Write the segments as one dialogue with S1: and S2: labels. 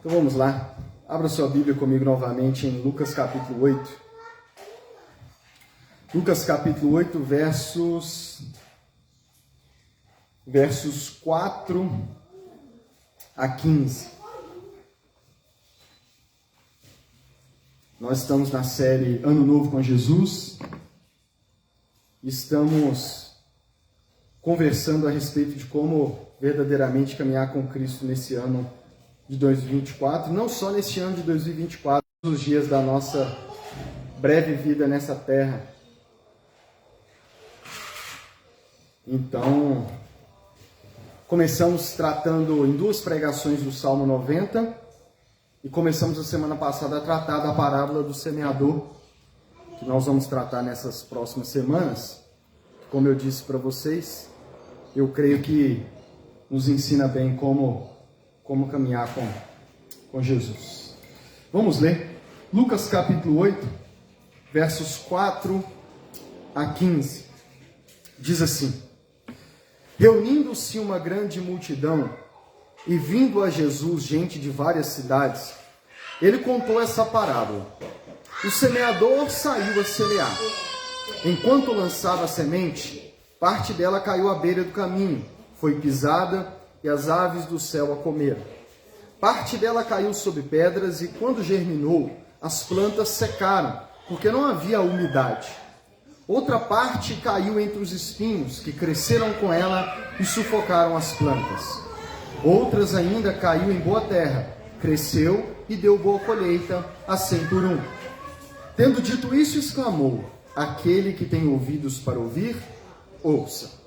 S1: Então vamos lá, abra sua Bíblia comigo novamente em Lucas capítulo 8. Lucas capítulo 8, versos 4 a 15. Nós estamos na série Ano Novo com Jesus. Estamos conversando a respeito de como verdadeiramente caminhar com Cristo nesse ano de 2024, não só nesse ano de 2024, nos dias da nossa breve vida nessa terra. Então, começamos tratando em duas pregações do Salmo 90 e começamos a semana passada a tratar da parábola do semeador, que nós vamos tratar nessas próximas semanas. Como eu disse para vocês, eu creio que nos ensina bem como caminhar com Jesus. Vamos ler Lucas capítulo 8, versos 4 a 15. Diz assim: Reunindo-se uma grande multidão e vindo a Jesus gente de várias cidades, ele contou essa parábola. O semeador saiu a semear. Enquanto lançava a semente, parte dela caiu à beira do caminho, foi pisada e as aves do céu a comeram. Parte dela caiu sobre pedras e, quando germinou, as plantas secaram, porque não havia umidade. Outra parte caiu entre os espinhos, que cresceram com ela e sufocaram as plantas. Outras ainda caiu em boa terra, cresceu e deu boa colheita, a 100 por 1. Tendo dito isso, exclamou: Aquele que tem ouvidos para ouvir, ouça.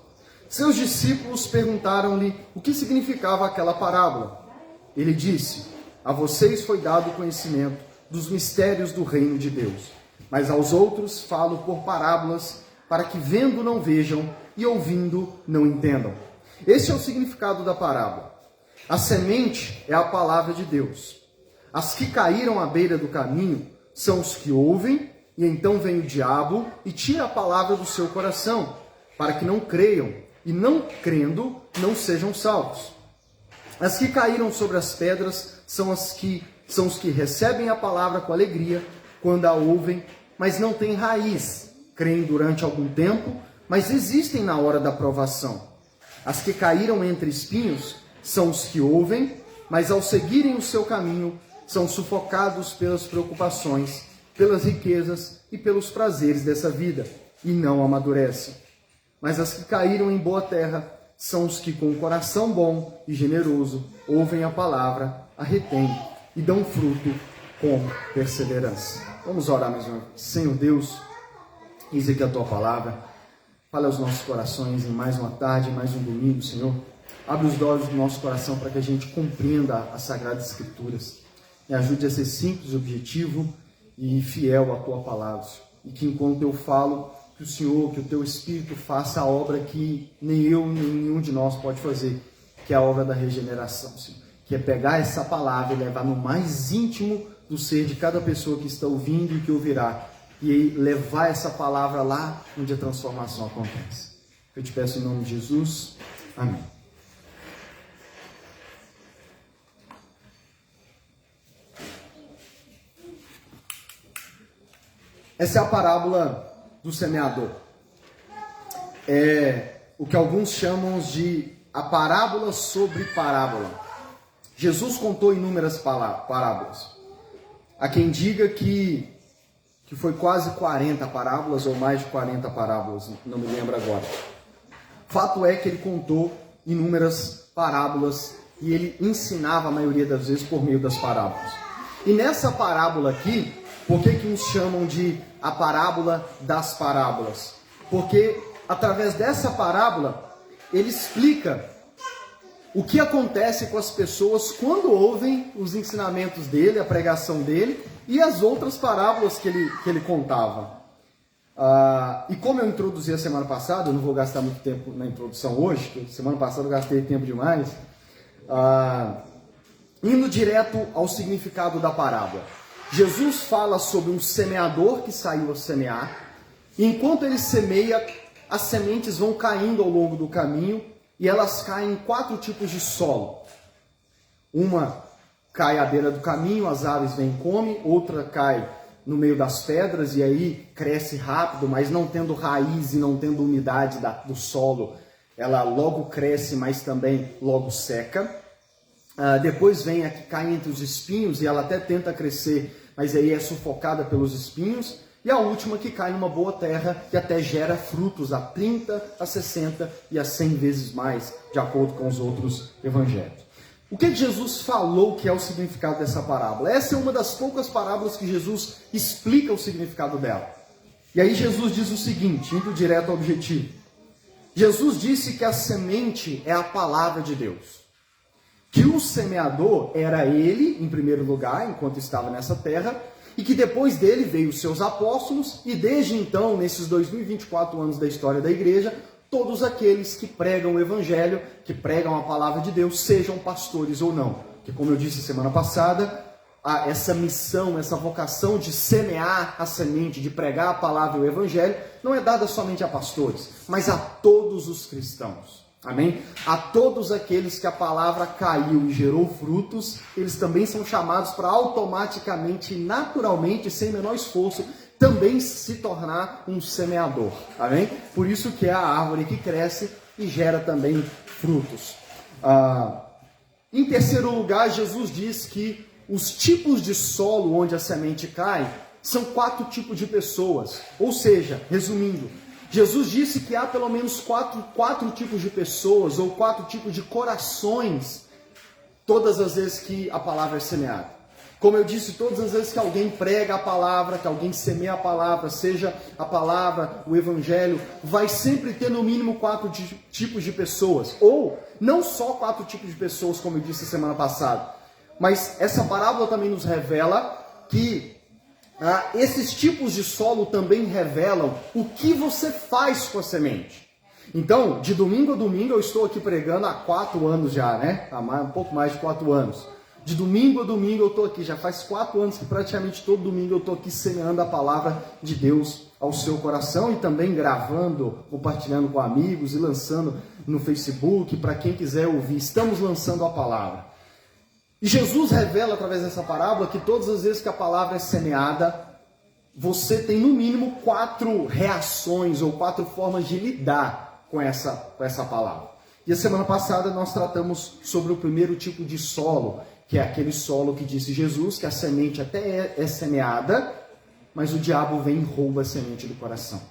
S1: Seus discípulos perguntaram-lhe o que significava aquela parábola. Ele disse: A vocês foi dado o conhecimento dos mistérios do reino de Deus, mas aos outros falo por parábolas, para que vendo não vejam e ouvindo não entendam. Esse é o significado da parábola. A semente é a palavra de Deus. As que caíram à beira do caminho são os que ouvem, e então vem o diabo e tira a palavra do seu coração, para que não creiam, e não crendo, não sejam salvos. As que caíram sobre as pedras são os que recebem a palavra com alegria quando a ouvem, mas não têm raiz, creem durante algum tempo, mas existem na hora da provação. As que caíram entre espinhos são os que ouvem, mas ao seguirem o seu caminho, são sufocados pelas preocupações, pelas riquezas e pelos prazeres dessa vida, e não amadurecem. Mas as que caíram em boa terra são os que, com um coração bom e generoso, ouvem a palavra, a retêm e dão fruto com perseverança. Vamos orar mais uma vez. Senhor Deus, eis aqui a Tua palavra. Fala aos nossos corações em mais uma tarde, em mais um domingo, Senhor. Abre os olhos do nosso coração para que a gente compreenda as Sagradas Escrituras. Me ajude a ser simples, objetivo e fiel à Tua palavra. E que enquanto eu falo, que o Senhor, que o Teu Espírito faça a obra que nem eu, nem nenhum de nós pode fazer, que é a obra da regeneração, Senhor. Que é pegar essa palavra e levar no mais íntimo do ser de cada pessoa que está ouvindo e que ouvirá, e levar essa palavra lá onde a transformação acontece. Eu te peço em nome de Jesus. Amém. Essa é a parábola do semeador. É o que alguns chamam de a parábola sobre parábola. Jesus contou inúmeras parábolas. Há quem diga que foi quase 40 parábolas ou mais de 40 parábolas, não me lembro agora. Fato é que ele contou inúmeras parábolas e ele ensinava a maioria das vezes por meio das parábolas. E nessa parábola aqui, por que uns chamam de a parábola das parábolas? Porque através dessa parábola ele explica o que acontece com as pessoas quando ouvem os ensinamentos dele, a pregação dele e as outras parábolas que ele contava. E como eu introduzi a semana passada, eu não vou gastar muito tempo na introdução hoje, porque semana passada eu gastei tempo demais, indo direto ao significado da parábola. Jesus fala sobre um semeador que saiu a semear, e enquanto ele semeia, as sementes vão caindo ao longo do caminho, e elas caem em 4 tipos de solo. Uma cai à beira do caminho, as aves vêm e comem, outra cai no meio das pedras e aí cresce rápido, mas não tendo raiz e não tendo umidade do solo, ela logo cresce, mas também logo seca. Depois vem a que cai entre os espinhos e ela até tenta crescer, mas aí é sufocada pelos espinhos. E a última que cai numa boa terra que até gera frutos a 30, a 60 e a 100 vezes mais, de acordo com os outros evangelhos. O que Jesus falou que é o significado dessa parábola? Essa é uma das poucas parábolas que Jesus explica o significado dela. E aí Jesus diz o seguinte, indo direto ao objetivo. Jesus disse que a semente é a palavra de Deus. Que o semeador era ele, em primeiro lugar, enquanto estava nessa terra, e que depois dele veio os seus apóstolos, e desde então, nesses 2024 anos da história da igreja, todos aqueles que pregam o evangelho, que pregam a palavra de Deus, sejam pastores ou não. Que, como eu disse semana passada, essa missão, essa vocação de semear a semente, de pregar a palavra e o evangelho, não é dada somente a pastores, mas a todos os cristãos. Amém? A todos aqueles que a palavra caiu e gerou frutos, eles também são chamados para automaticamente, naturalmente, sem menor esforço, também se tornar um semeador. Amém? Por isso que é a árvore que cresce e gera também frutos. Em terceiro lugar, Jesus diz que os tipos de solo onde a semente cai são 4 tipos de pessoas. Ou seja, resumindo, Jesus disse que há pelo menos quatro tipos de pessoas ou 4 tipos de corações todas as vezes que a palavra é semeada. Como eu disse, todas as vezes que alguém prega a palavra, que alguém semeia a palavra, seja a palavra, o evangelho, vai sempre ter no mínimo 4 tipos de pessoas. Ou não só 4 tipos de pessoas, como eu disse semana passada, mas essa parábola também nos revela que esses tipos de solo também revelam o que você faz com a semente. Então, de domingo a domingo, eu estou aqui pregando há 4 anos já, né? Há um pouco mais de 4 anos. De domingo a domingo eu estou aqui, já faz 4 anos que praticamente todo domingo eu estou aqui semeando a palavra de Deus ao seu coração e também gravando, compartilhando com amigos e lançando no Facebook para quem quiser ouvir. Estamos lançando a palavra. E Jesus revela através dessa parábola que todas as vezes que a palavra é semeada, você tem no mínimo 4 reações ou 4 formas de lidar com essa palavra. E a semana passada nós tratamos sobre o primeiro tipo de solo, que é aquele solo que disse Jesus, que a semente até é semeada, mas o diabo vem e rouba a semente do coração.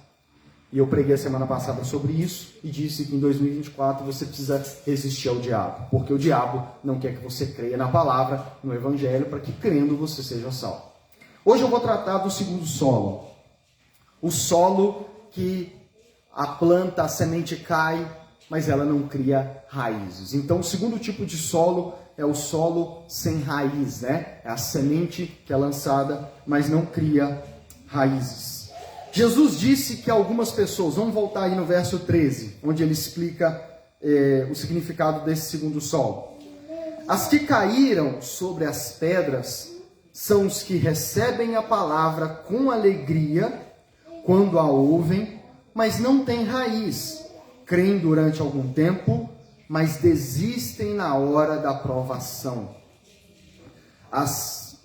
S1: E eu preguei a semana passada sobre isso e disse que em 2024 você precisa resistir ao diabo, porque o diabo não quer que você creia na palavra, no evangelho, para que crendo você seja salvo. Hoje eu vou tratar do segundo solo, o solo que a planta, a semente cai, mas ela não cria raízes. Então o segundo tipo de solo é o solo sem raiz, né? É a semente que é lançada, mas não cria raízes. Jesus disse que algumas pessoas, vamos voltar aí no verso 13, onde ele explica o significado desse segundo solo. As que caíram sobre as pedras são os que recebem a palavra com alegria quando a ouvem, mas não têm raiz. Creem durante algum tempo, mas desistem na hora da provação.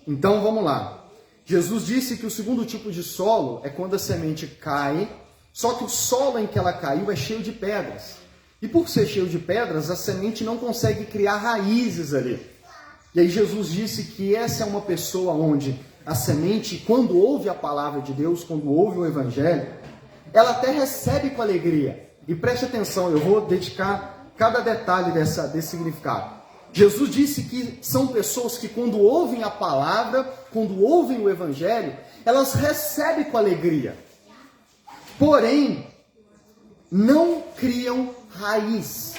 S1: Então vamos lá. Jesus disse que o segundo tipo de solo é quando a semente cai, só que o solo em que ela caiu é cheio de pedras. E por ser cheio de pedras, a semente não consegue criar raízes ali. E aí Jesus disse que essa é uma pessoa onde a semente, quando ouve a palavra de Deus, quando ouve o evangelho, ela até recebe com alegria. E preste atenção, eu vou dedicar cada detalhe desse significado. Jesus disse que são pessoas que quando ouvem a palavra, quando ouvem o evangelho, elas recebem com alegria. Porém, não criam raiz.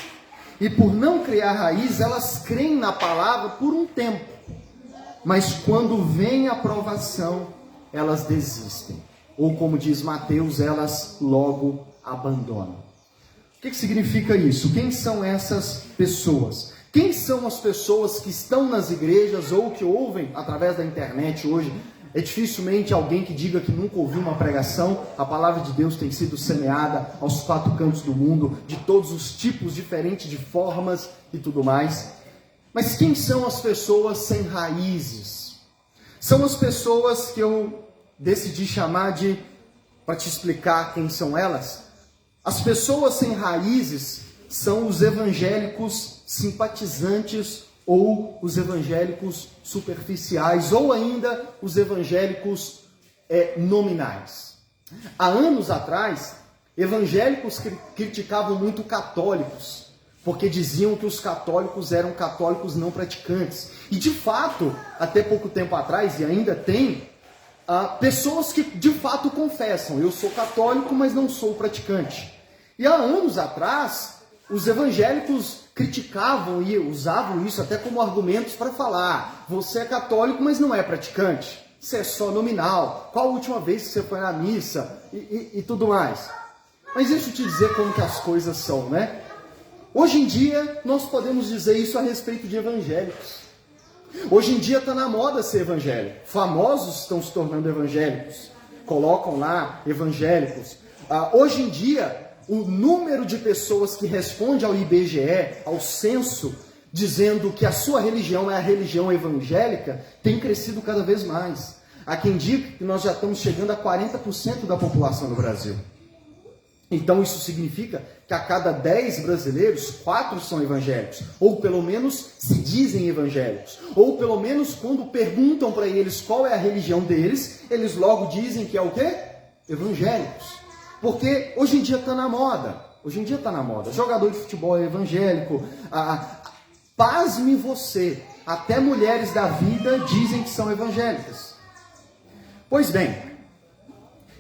S1: E por não criar raiz, elas creem na palavra por um tempo. Mas quando vem a provação, elas desistem. Ou como diz Mateus, elas logo abandonam. O que significa isso? Quem são essas pessoas? Quem são as pessoas que estão nas igrejas ou que ouvem através da internet hoje? É dificilmente alguém que diga que nunca ouviu uma pregação. A palavra de Deus tem sido semeada aos 4 cantos do mundo, de todos os tipos diferentes de formas e tudo mais. Mas quem são as pessoas sem raízes? São as pessoas que eu decidi chamar de, para te explicar quem são elas, as pessoas sem raízes são os evangélicos simpatizantes ou os evangélicos superficiais ou ainda os evangélicos nominais. Há anos atrás, evangélicos criticavam muito católicos, porque diziam que os católicos eram católicos não praticantes. E de fato, até pouco tempo atrás, e ainda tem, pessoas que de fato confessam: eu sou católico, mas não sou praticante. E há anos atrás, os evangélicos criticavam e usavam isso até como argumentos para falar: você é católico, mas não é praticante. Você é só nominal. Qual a última vez que você foi na missa? E tudo mais. Mas deixa eu te dizer como que as coisas são, né? Hoje em dia, nós podemos dizer isso a respeito de evangélicos. Hoje em dia está na moda ser evangélico. Famosos estão se tornando evangélicos. Colocam lá evangélicos. Hoje em dia, o número de pessoas que responde ao IBGE, ao censo, dizendo que a sua religião é a religião evangélica, tem crescido cada vez mais. Há quem diga que nós já estamos chegando a 40% da população do Brasil. Então isso significa que a cada 10 brasileiros, 4 são evangélicos. Ou pelo menos se dizem evangélicos. Ou pelo menos quando perguntam para eles qual é a religião deles, eles logo dizem que é o quê? Evangélicos. Porque hoje em dia está na moda. Hoje em dia está na moda. Jogador de futebol é evangélico. Pasme você. Até mulheres da vida dizem que são evangélicas. Pois bem,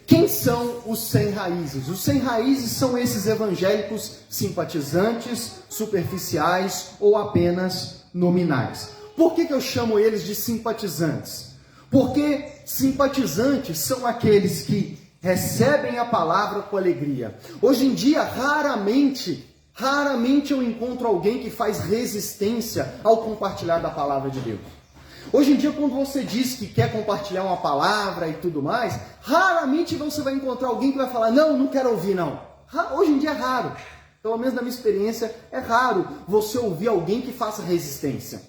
S1: quem são os sem raízes? Os sem raízes são esses evangélicos simpatizantes, superficiais ou apenas nominais. Por que eu chamo eles de simpatizantes? Porque simpatizantes são aqueles que recebem a palavra com alegria. Hoje em dia, raramente eu encontro alguém que faz resistência ao compartilhar da palavra de Deus. Hoje em dia, quando você diz que quer compartilhar uma palavra e tudo mais, raramente você vai encontrar alguém que vai falar: não quero ouvir, não. Hoje em dia é raro. Pelo menos na minha experiência, é raro você ouvir alguém que faça resistência.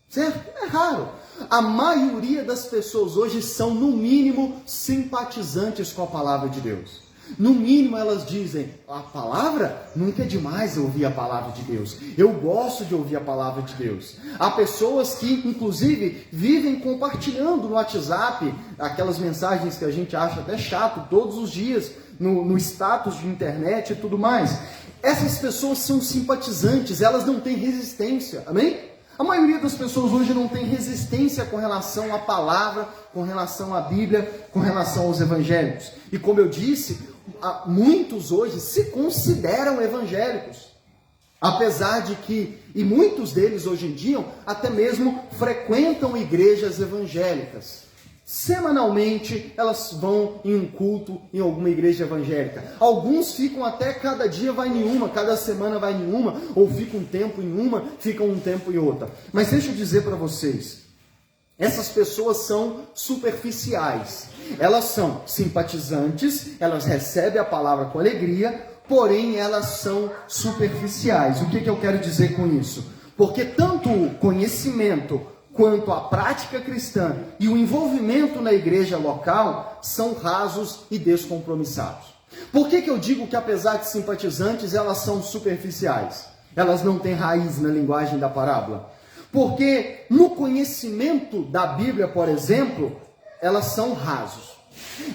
S1: Certo? É raro. A maioria das pessoas hoje são, no mínimo, simpatizantes com a palavra de Deus. No mínimo elas dizem: a palavra? Nunca é demais eu ouvir a palavra de Deus. Eu gosto de ouvir a palavra de Deus. Há pessoas que, inclusive, vivem compartilhando no WhatsApp aquelas mensagens que a gente acha até chato todos os dias, no status de internet e tudo mais. Essas pessoas são simpatizantes, elas não têm resistência. Amém? A maioria das pessoas hoje não tem resistência com relação à palavra, com relação à Bíblia, com relação aos evangélicos. E como eu disse, muitos hoje se consideram evangélicos. Apesar de que, e muitos deles hoje em dia, até mesmo frequentam igrejas evangélicas. Semanalmente, elas vão em um culto em alguma igreja evangélica. Alguns ficam até cada dia vai em uma, cada semana vai em uma, ou ficam um tempo em uma, ficam um tempo em outra. Mas deixa eu dizer para vocês, essas pessoas são superficiais. Elas são simpatizantes, elas recebem a palavra com alegria, porém elas são superficiais. O que eu quero dizer com isso? Porque tanto o conhecimento quanto a prática cristã e o envolvimento na igreja local são rasos e descompromissados. Por que eu digo que, apesar de simpatizantes, elas são superficiais? Elas não têm raiz na linguagem da parábola. Porque no conhecimento da Bíblia, por exemplo, elas são rasos.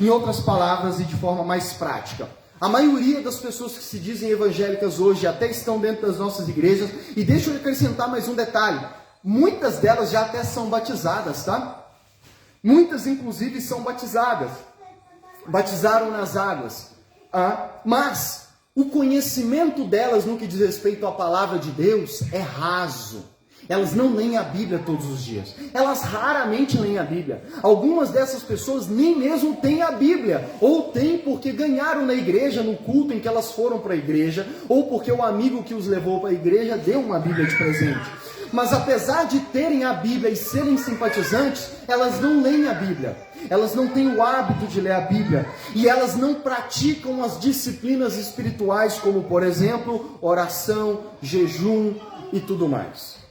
S1: Em outras palavras e de forma mais prática, a maioria das pessoas que se dizem evangélicas hoje até estão dentro das nossas igrejas. E deixa eu acrescentar mais um detalhe. Muitas delas já até são batizadas, tá? Muitas, inclusive, são batizadas. Batizaram nas águas. Mas o conhecimento delas no que diz respeito à palavra de Deus é raso. Elas não leem a Bíblia todos os dias. Elas raramente leem a Bíblia. Algumas dessas pessoas nem mesmo têm a Bíblia. Ou têm porque ganharam na igreja, no culto em que elas foram para a igreja. Ou porque o amigo que os levou para a igreja deu uma Bíblia de presente. Mas apesar de terem a Bíblia e serem simpatizantes, elas não leem a Bíblia. Elas não têm o hábito de ler a Bíblia. E elas não praticam as disciplinas espirituais, como, por exemplo, oração, jejum e tudo mais.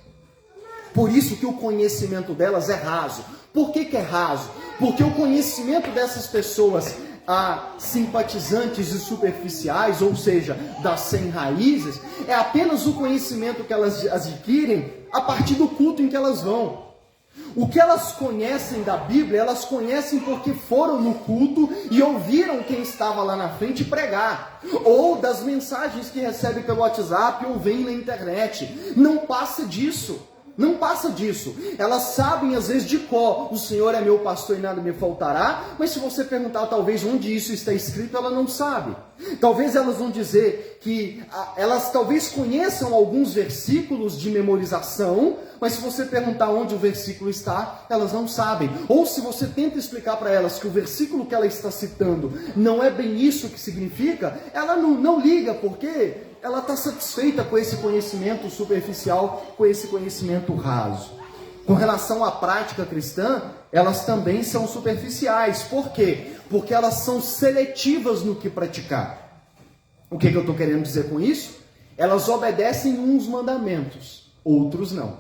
S1: Por isso que o conhecimento delas é raso. Por que é raso? Porque o conhecimento dessas pessoas simpatizantes e superficiais, ou seja, das sem raízes, é apenas o conhecimento que elas adquirem a partir do culto em que elas vão. O que elas conhecem da Bíblia, elas conhecem porque foram no culto e ouviram quem estava lá na frente pregar, ou das mensagens que recebem pelo WhatsApp ou vêm na internet. Não passa disso. Não passa disso. Elas sabem às vezes de cor: o Senhor é meu pastor e nada me faltará. Mas se você perguntar talvez onde isso está escrito, ela não sabe. Talvez elas vão dizer que elas talvez conheçam alguns versículos de memorização, mas se você perguntar onde o versículo está, elas não sabem. Ou se você tenta explicar para elas que o versículo que ela está citando não é bem isso que significa, ela não liga, porque ela está satisfeita com esse conhecimento superficial, com esse conhecimento raso. Com relação à prática cristã, elas também são superficiais. Por quê? Porque elas são seletivas no que praticar. O que eu estou querendo dizer com isso? Elas obedecem uns mandamentos, outros não.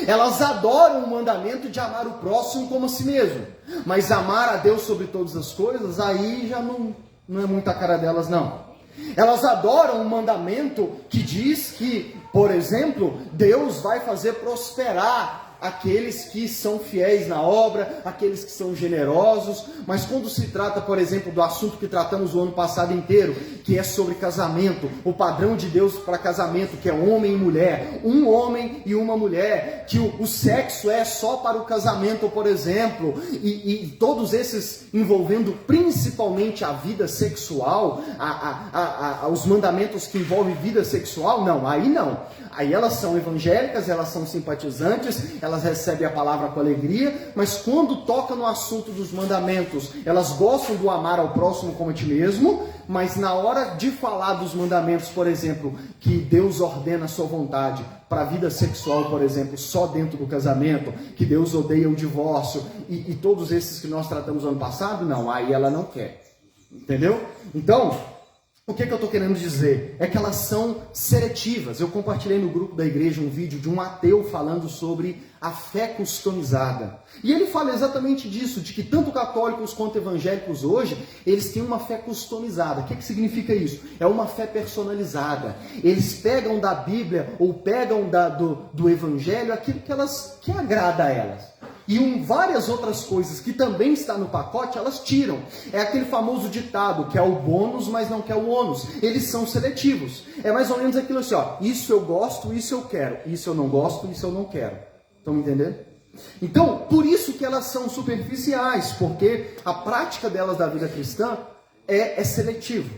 S1: Elas adoram o mandamento de amar o próximo como a si mesmo, mas amar a Deus sobre todas as coisas, aí já não é muito a cara delas, não. Elas adoram um mandamento que diz que, por exemplo, Deus vai fazer prosperar aqueles que são fiéis na obra, aqueles que são generosos, mas quando se trata, por exemplo, do assunto que tratamos o ano passado inteiro, que é sobre casamento, o padrão de Deus para casamento, que é homem e mulher, um homem e uma mulher, que o sexo é só para o casamento, por exemplo, e todos esses envolvendo principalmente a vida sexual, os mandamentos que envolvem vida sexual, não, aí não. Aí elas são evangélicas, elas são simpatizantes, elas recebem a palavra com alegria, mas quando toca no assunto dos mandamentos, elas gostam do amar ao próximo como a ti mesmo, mas na hora de falar dos mandamentos, por exemplo, que Deus ordena a sua vontade para a vida sexual, por exemplo, só dentro do casamento, que Deus odeia o divórcio, e todos esses que nós tratamos ano passado, não, aí ela não quer. Entendeu? Então, o que eu estou querendo dizer? É que elas são seletivas. Eu compartilhei no grupo da igreja um vídeo de um ateu falando sobre a fé customizada. E ele fala exatamente disso, de que tanto católicos quanto evangélicos hoje, eles têm uma fé customizada. O que significa isso? É uma fé personalizada. Eles pegam da Bíblia ou pegam do Evangelho aquilo que agrada a elas. E várias outras coisas que também está no pacote, elas tiram. É aquele famoso ditado, que é o bônus, mas não quer o ônus. Eles são seletivos. É mais ou menos aquilo assim, ó, isso eu gosto, isso eu quero. Isso eu não gosto, isso eu não quero. Estão me entendendo? Então, por isso que elas são superficiais, porque a prática delas da vida cristã é seletiva.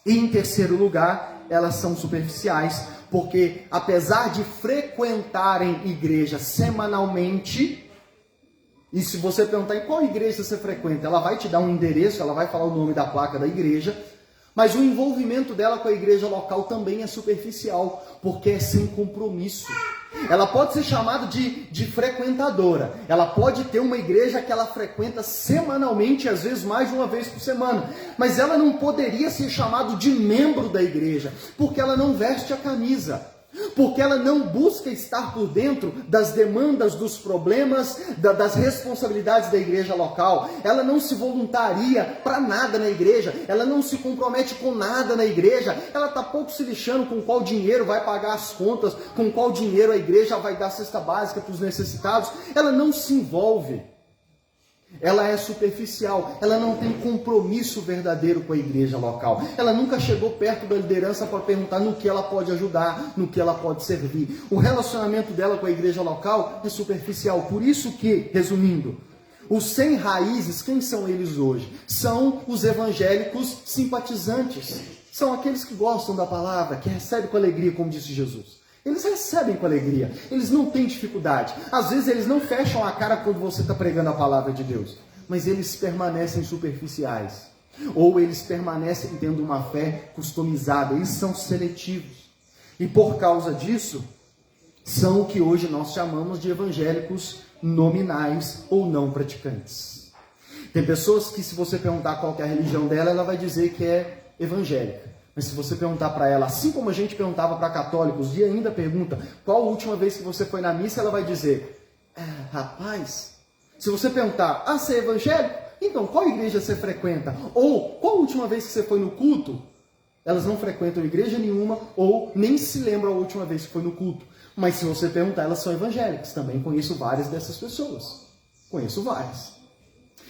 S1: E em terceiro lugar, elas são superficiais, porque apesar de frequentarem igreja semanalmente, e se você perguntar em qual igreja você frequenta, ela vai te dar um endereço, ela vai falar o nome da placa da igreja, mas o envolvimento dela com a igreja local também é superficial, porque é sem compromisso. Ela pode ser chamada de frequentadora, ela pode ter uma igreja que ela frequenta semanalmente, às vezes mais de uma vez por semana, mas ela não poderia ser chamada de membro da igreja, porque ela não veste a camisa. Porque ela não busca estar por dentro das demandas, dos problemas, das responsabilidades da igreja local. Ela não se voluntaria para nada na igreja. Ela não se compromete com nada na igreja. Ela está pouco se lixando com qual dinheiro vai pagar as contas, com qual dinheiro a igreja vai dar cesta básica para os necessitados. Ela não se envolve. Ela é superficial, ela não tem compromisso verdadeiro com a igreja local. Ela nunca chegou perto da liderança para perguntar no que ela pode ajudar, no que ela pode servir. O relacionamento dela com a igreja local é superficial. Por isso que, resumindo, os sem raízes, quem são eles hoje? São os evangélicos simpatizantes. São aqueles que gostam da palavra, que recebem com alegria, como disse Jesus. Eles recebem com alegria, eles não têm dificuldade. Às vezes eles não fecham a cara quando você está pregando a palavra de Deus, mas eles permanecem superficiais. Ou eles permanecem tendo uma fé customizada, eles são seletivos. E por causa disso, são o que hoje nós chamamos de evangélicos nominais ou não praticantes. Tem pessoas que, se você perguntar qual que é a religião dela, ela vai dizer que é evangélica. Mas se você perguntar para ela, assim como a gente perguntava para católicos, e ainda pergunta, qual a última vez que você foi na missa, ela vai dizer, rapaz, se você perguntar, você é evangélico? Então, qual igreja você frequenta? Ou, qual a última vez que você foi no culto? Elas não frequentam igreja nenhuma, ou nem se lembram a última vez que foi no culto. Mas se você perguntar, elas são evangélicas. Também conheço várias dessas pessoas. Conheço várias.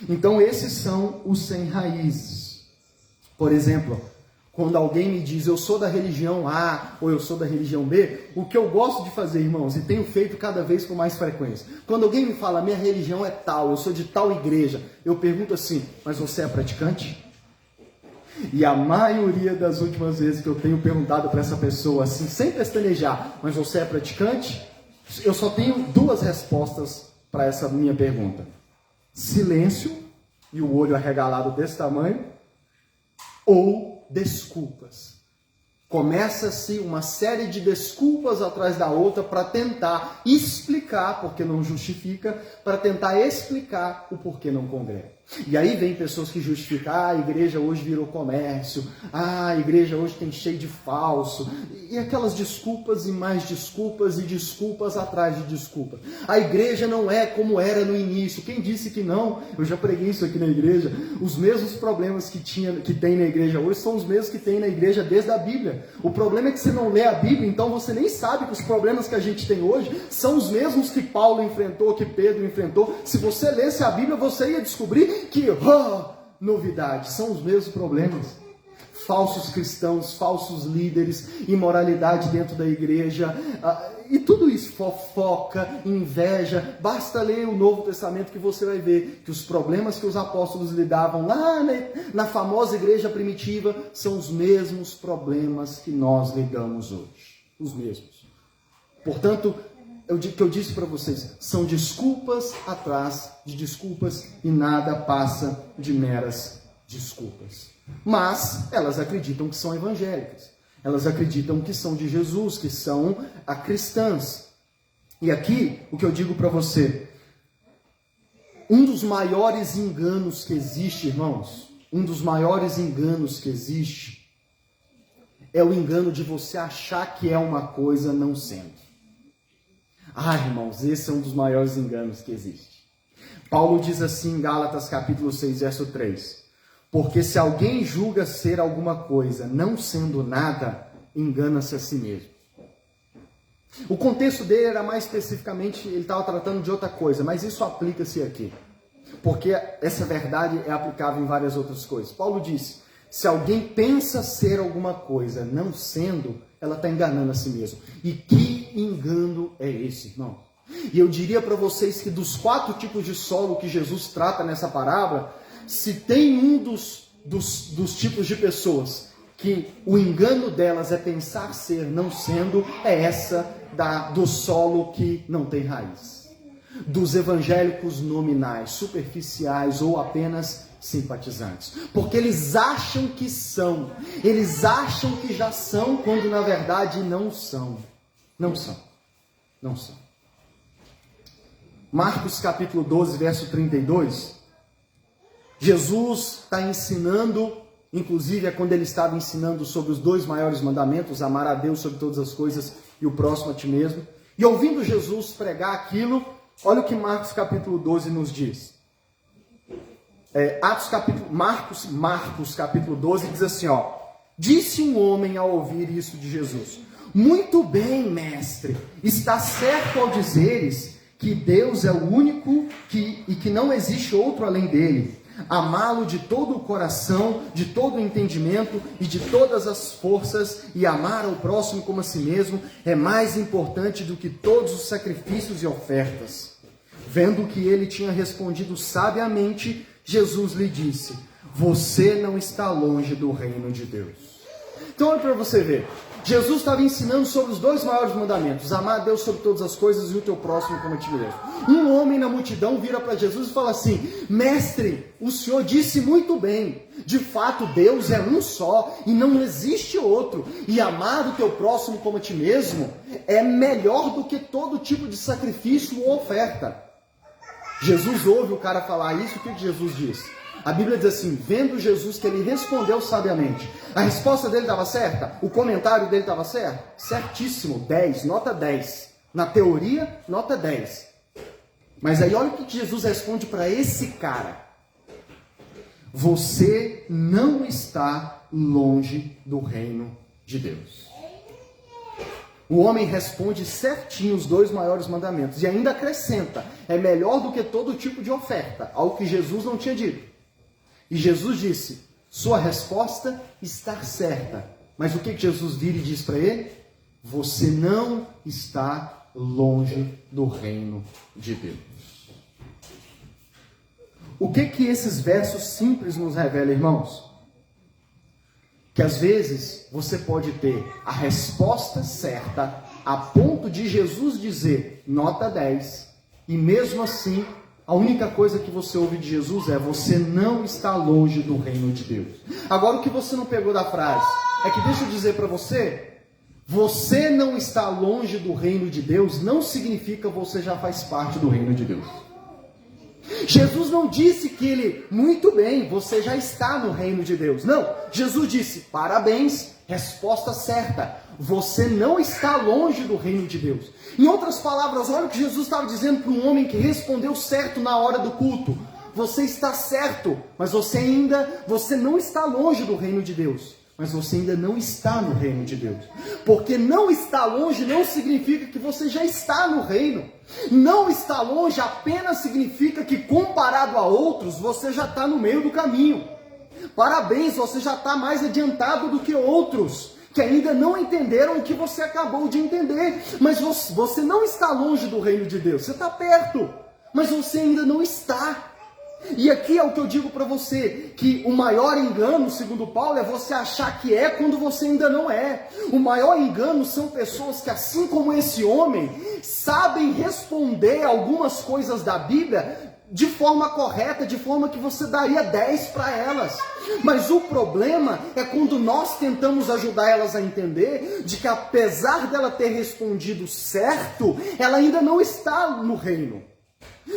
S1: Então, esses são os sem raízes. Por exemplo, quando alguém me diz, eu sou da religião A ou eu sou da religião B, o que eu gosto de fazer, irmãos, e tenho feito cada vez com mais frequência, quando alguém me fala, minha religião é tal, eu sou de tal igreja, eu pergunto assim, mas você é praticante? E a maioria das últimas vezes que eu tenho perguntado para essa pessoa, assim, sem pestanejar, mas você é praticante? Eu só tenho duas respostas para essa minha pergunta. Silêncio e o olho arregalado desse tamanho, ou desculpas. Começa-se uma série de desculpas atrás da outra para tentar explicar, porque não justifica, para tentar explicar o porquê não congrega. E aí vem pessoas que justificam, a igreja hoje virou comércio, a igreja hoje tem cheio de falso, e aquelas desculpas e mais desculpas e desculpas atrás de desculpas. A igreja não é como era no início. Quem disse que não? Eu já preguei isso aqui na igreja. Os mesmos problemas que tem na igreja hoje são os mesmos que tem na igreja desde a Bíblia. O problema é que você não lê a Bíblia, então você nem sabe que os problemas que a gente tem hoje são os mesmos que Paulo enfrentou, que Pedro enfrentou. Se você lesse a Bíblia, você ia descobrir que, novidade, são os mesmos problemas. Falsos cristãos, falsos líderes, imoralidade dentro da igreja, e tudo isso, fofoca, inveja. Basta ler o Novo Testamento que você vai ver que os problemas que os apóstolos lidavam lá na famosa igreja primitiva são os mesmos problemas que nós lidamos hoje. Os mesmos. Portanto, que eu disse para vocês, são desculpas atrás de desculpas e nada passa de meras desculpas. Mas elas acreditam que são evangélicas. Elas acreditam que são de Jesus, que são cristãs. E aqui, o que eu digo para você, um dos maiores enganos que existe, irmãos, um dos maiores enganos que existe é o engano de você achar que é uma coisa não sendo. Irmãos, esse é um dos maiores enganos que existe. Paulo diz assim em Gálatas capítulo 6, verso 3. Porque se alguém julga ser alguma coisa, não sendo nada, engana-se a si mesmo. O contexto dele era mais especificamente, ele estava tratando de outra coisa, mas isso aplica-se aqui. Porque essa verdade é aplicável em várias outras coisas. Paulo disse, se alguém pensa ser alguma coisa, não sendo, ela está enganando a si mesmo. E que engano é esse, irmão? E eu diria para vocês que dos 4 tipos de solo que Jesus trata nessa parábola, se tem um dos tipos de pessoas que o engano delas é pensar ser não sendo, é essa do solo que não tem raiz. Dos evangélicos nominais, superficiais ou apenas simpatizantes. Porque eles acham que são, eles acham que já são, quando na verdade não são. Não são. Não são. Marcos capítulo 12, verso 32. Jesus está ensinando, inclusive é quando ele estava ensinando sobre os 2 maiores mandamentos, amar a Deus sobre todas as coisas e o próximo a ti mesmo. E ouvindo Jesus pregar aquilo, olha o que Marcos capítulo 12 nos diz. Marcos capítulo 12 diz assim, disse um homem ao ouvir isso de Jesus, muito bem, mestre, está certo ao dizeres que Deus é o único e que não existe outro além dele. Amá-lo de todo o coração, de todo o entendimento e de todas as forças, e amar ao próximo como a si mesmo, é mais importante do que todos os sacrifícios e ofertas. Vendo que ele tinha respondido sabiamente, Jesus lhe disse, você não está longe do reino de Deus. Então olha para você ver, Jesus estava ensinando sobre os 2 maiores mandamentos, amar a Deus sobre todas as coisas e o teu próximo como a ti mesmo. Um homem na multidão vira para Jesus e fala assim, mestre, o senhor disse muito bem, de fato Deus é um só e não existe outro, e amar o teu próximo como a ti mesmo é melhor do que todo tipo de sacrifício ou oferta. Jesus ouve o cara falar isso, o que Jesus diz? A Bíblia diz assim, vendo Jesus que ele respondeu sabiamente. A resposta dele estava certa? O comentário dele estava certo? Certíssimo, 10, nota 10. Na teoria, nota 10. Mas aí olha o que Jesus responde para esse cara. Você não está longe do reino de Deus. O homem responde certinho os 2 maiores mandamentos e ainda acrescenta, é melhor do que todo tipo de oferta, algo que Jesus não tinha dito. E Jesus disse, sua resposta está certa. Mas o que Jesus vira e diz para ele? Você não está longe do reino de Deus. O que esses versos simples nos revelam, irmãos? Que às vezes você pode ter a resposta certa a ponto de Jesus dizer nota 10 e mesmo assim a única coisa que você ouve de Jesus é você não está longe do reino de Deus. Agora o que você não pegou da frase é que deixa eu dizer para você não está longe do reino de Deus não significa você já faz parte do reino de Deus. Jesus não disse que ele, muito bem, você já está no reino de Deus. Não, Jesus disse, parabéns, resposta certa. Você não está longe do reino de Deus. Em outras palavras, olha o que Jesus estava dizendo para um homem que respondeu certo na hora do culto. Você está certo, mas você não está longe do reino de Deus. Mas você ainda não está no reino de Deus. Porque não estar longe não significa que você já está no reino. Não estar longe apenas significa que comparado a outros, você já está no meio do caminho. Parabéns, você já está mais adiantado do que outros, que ainda não entenderam o que você acabou de entender. Mas você não está longe do reino de Deus, você está perto, mas você ainda não está. E aqui é o que eu digo para você, que o maior engano, segundo Paulo, é você achar que é quando você ainda não é. O maior engano são pessoas que, assim como esse homem, sabem responder algumas coisas da Bíblia de forma correta, de forma que você daria 10 para elas. Mas o problema é quando nós tentamos ajudar elas a entender de que apesar dela ter respondido certo, ela ainda não está no reino.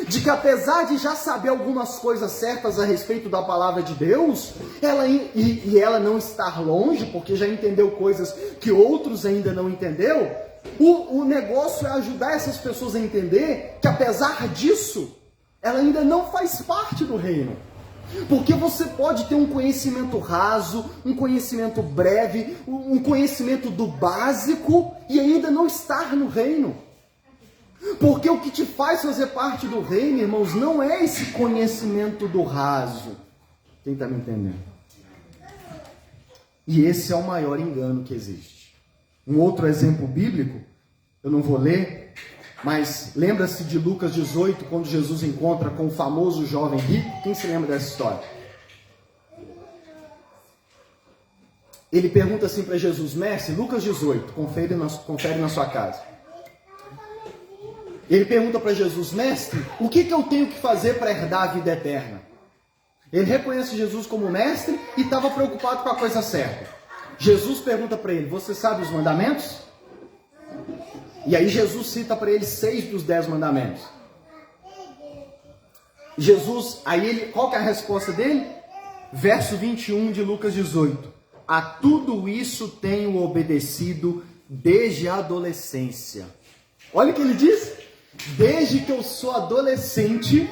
S1: De que apesar de já saber algumas coisas certas a respeito da palavra de Deus, ela não estar longe, porque já entendeu coisas que outros ainda não entendeu, o negócio é ajudar essas pessoas a entender que apesar disso, ela ainda não faz parte do reino. Porque você pode ter um conhecimento raso, um conhecimento breve, um conhecimento do básico e ainda não estar no reino. Porque o que te faz fazer parte do reino, irmãos, não é esse conhecimento do raso. Quem está me entendendo? E esse é o maior engano que existe. Um outro exemplo bíblico, eu não vou ler, mas lembra-se de Lucas 18, quando Jesus encontra com o famoso jovem rico? Quem se lembra dessa história? Ele pergunta assim para Jesus, mestre, Lucas 18, confere na sua casa. Ele pergunta para Jesus, mestre, o que eu tenho que fazer para herdar a vida eterna? Ele reconhece Jesus como mestre e estava preocupado com a coisa certa. Jesus pergunta para ele, você sabe os mandamentos? E aí Jesus cita para ele 6 dos 10 mandamentos. Qual que é a resposta dele? Verso 21 de Lucas 18. A tudo isso tenho obedecido desde a adolescência. Olha o que ele diz. Desde que eu sou adolescente,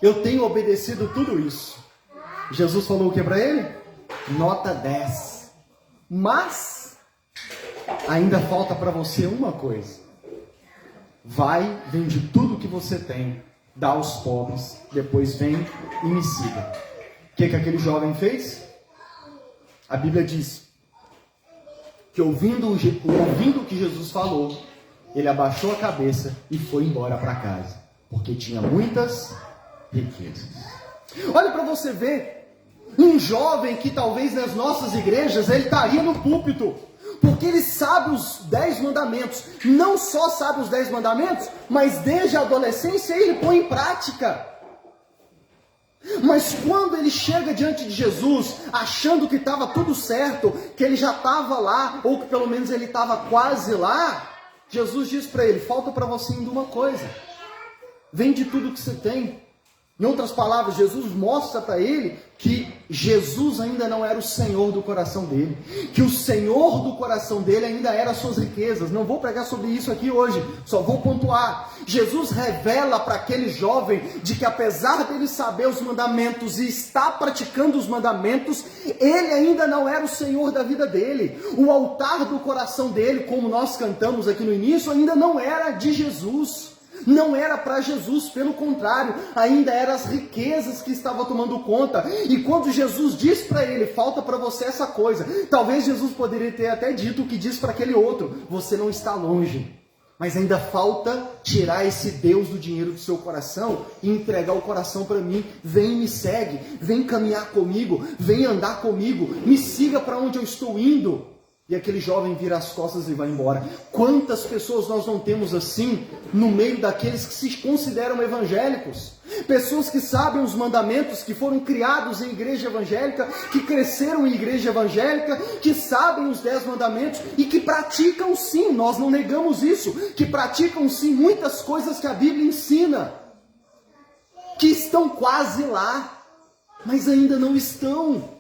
S1: eu tenho obedecido tudo isso. Jesus falou o que para ele? Nota 10. Mas ainda falta para você uma coisa. Vai, vende tudo que você tem, dá aos pobres, depois vem e me siga. O que aquele jovem fez? A Bíblia diz que ouvindo o que Jesus falou, ele abaixou a cabeça e foi embora para casa, porque tinha muitas riquezas. Olha para você ver, um jovem que talvez nas nossas igrejas, ele estaria no púlpito, porque ele sabe os 10 mandamentos, não só sabe os 10 mandamentos, mas desde a adolescência ele põe em prática. Mas quando ele chega diante de Jesus, achando que estava tudo certo, que ele já estava lá, ou que pelo menos ele estava quase lá, Jesus diz para ele, falta para você ainda uma coisa, vende tudo que você tem, Em outras palavras, Jesus mostra para ele que Jesus ainda não era o Senhor do coração dele, que o Senhor do coração dele ainda era as suas riquezas. Não vou pregar sobre isso aqui hoje, só vou pontuar. Jesus revela para aquele jovem de que apesar dele saber os mandamentos e estar praticando os mandamentos, ele ainda não era o Senhor da vida dele. O altar do coração dele, como nós cantamos aqui no início, ainda não era de Jesus. Não era para Jesus, pelo contrário, ainda eram as riquezas que estavam tomando conta. E quando Jesus diz para ele, falta para você essa coisa, talvez Jesus poderia ter até dito o que diz para aquele outro, você não está longe, mas ainda falta tirar esse Deus do dinheiro do seu coração e entregar o coração para mim. Vem e me segue, vem caminhar comigo, vem andar comigo, me siga para onde eu estou indo. E aquele jovem vira as costas e vai embora. Quantas pessoas nós não temos assim no meio daqueles que se consideram evangélicos? Pessoas que sabem os mandamentos, que foram criados em igreja evangélica, que cresceram em igreja evangélica, que sabem os 10 mandamentos e que praticam sim, nós não negamos isso, que praticam sim muitas coisas que a Bíblia ensina, que estão quase lá, mas ainda não estão.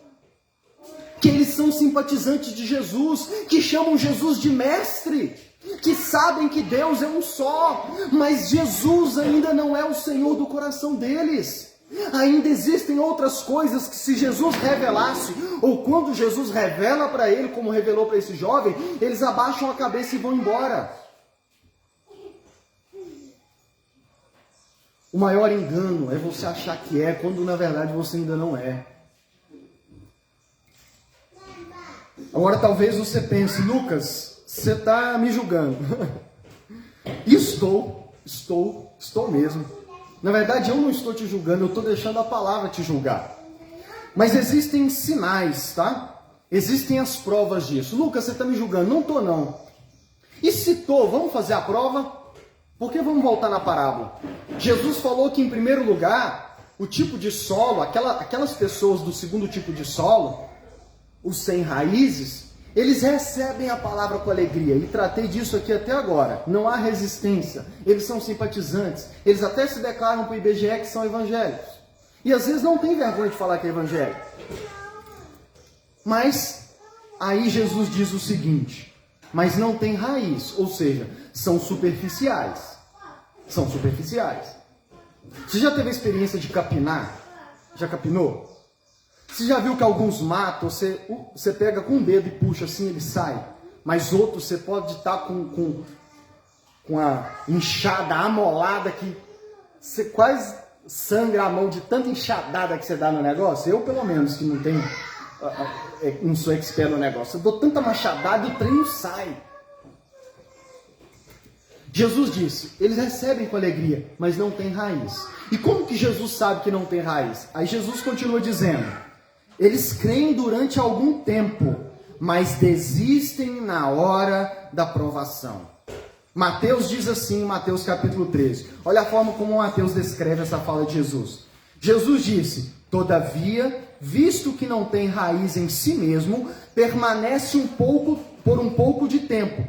S1: Que eles são simpatizantes de Jesus, que chamam Jesus de mestre, que sabem que Deus é um só, mas Jesus ainda não é o Senhor do coração deles. Ainda existem outras coisas que se Jesus revelasse, ou quando Jesus revela para ele, como revelou para esse jovem, eles abaixam a cabeça e vão embora. O maior engano é você achar que é, quando na verdade você ainda não é. Agora talvez você pense, Lucas, você está me julgando. Estou mesmo. Na verdade eu não estou te julgando, eu estou deixando a palavra te julgar. Mas existem sinais, tá? Existem as provas disso. Lucas, você está me julgando? Não estou não. E se estou, vamos fazer a prova? Porque vamos voltar na parábola. Jesus falou que em primeiro lugar, o tipo de solo, aquelas pessoas do segundo tipo de solo, os sem raízes, eles recebem a palavra com alegria. E tratei disso aqui até agora. Não há resistência. Eles são simpatizantes. Eles até se declaram para o IBGE que são evangélicos. E às vezes não tem vergonha de falar que é evangélico. Mas aí Jesus diz o seguinte, mas não tem raiz. Ou seja, são superficiais. São superficiais. Você já teve a experiência de capinar? Já capinou? Você já viu que alguns matos, você pega com um dedo e puxa assim, ele sai. Mas outros você pode estar com a enxada amolada que você quase sangra a mão de tanta enxadada que você dá no negócio. Eu, pelo menos, que não sou expert no negócio. Eu dou tanta machadada e o trem não sai. Jesus disse, eles recebem com alegria, mas não tem raiz. E como que Jesus sabe que não tem raiz? Aí Jesus continua dizendo, eles creem durante algum tempo, mas desistem na hora da provação. Mateus diz assim em Mateus capítulo 13. Olha a forma como Mateus descreve essa fala de Jesus. Jesus disse, todavia, visto que não tem raiz em si mesmo, permanece por um pouco de tempo.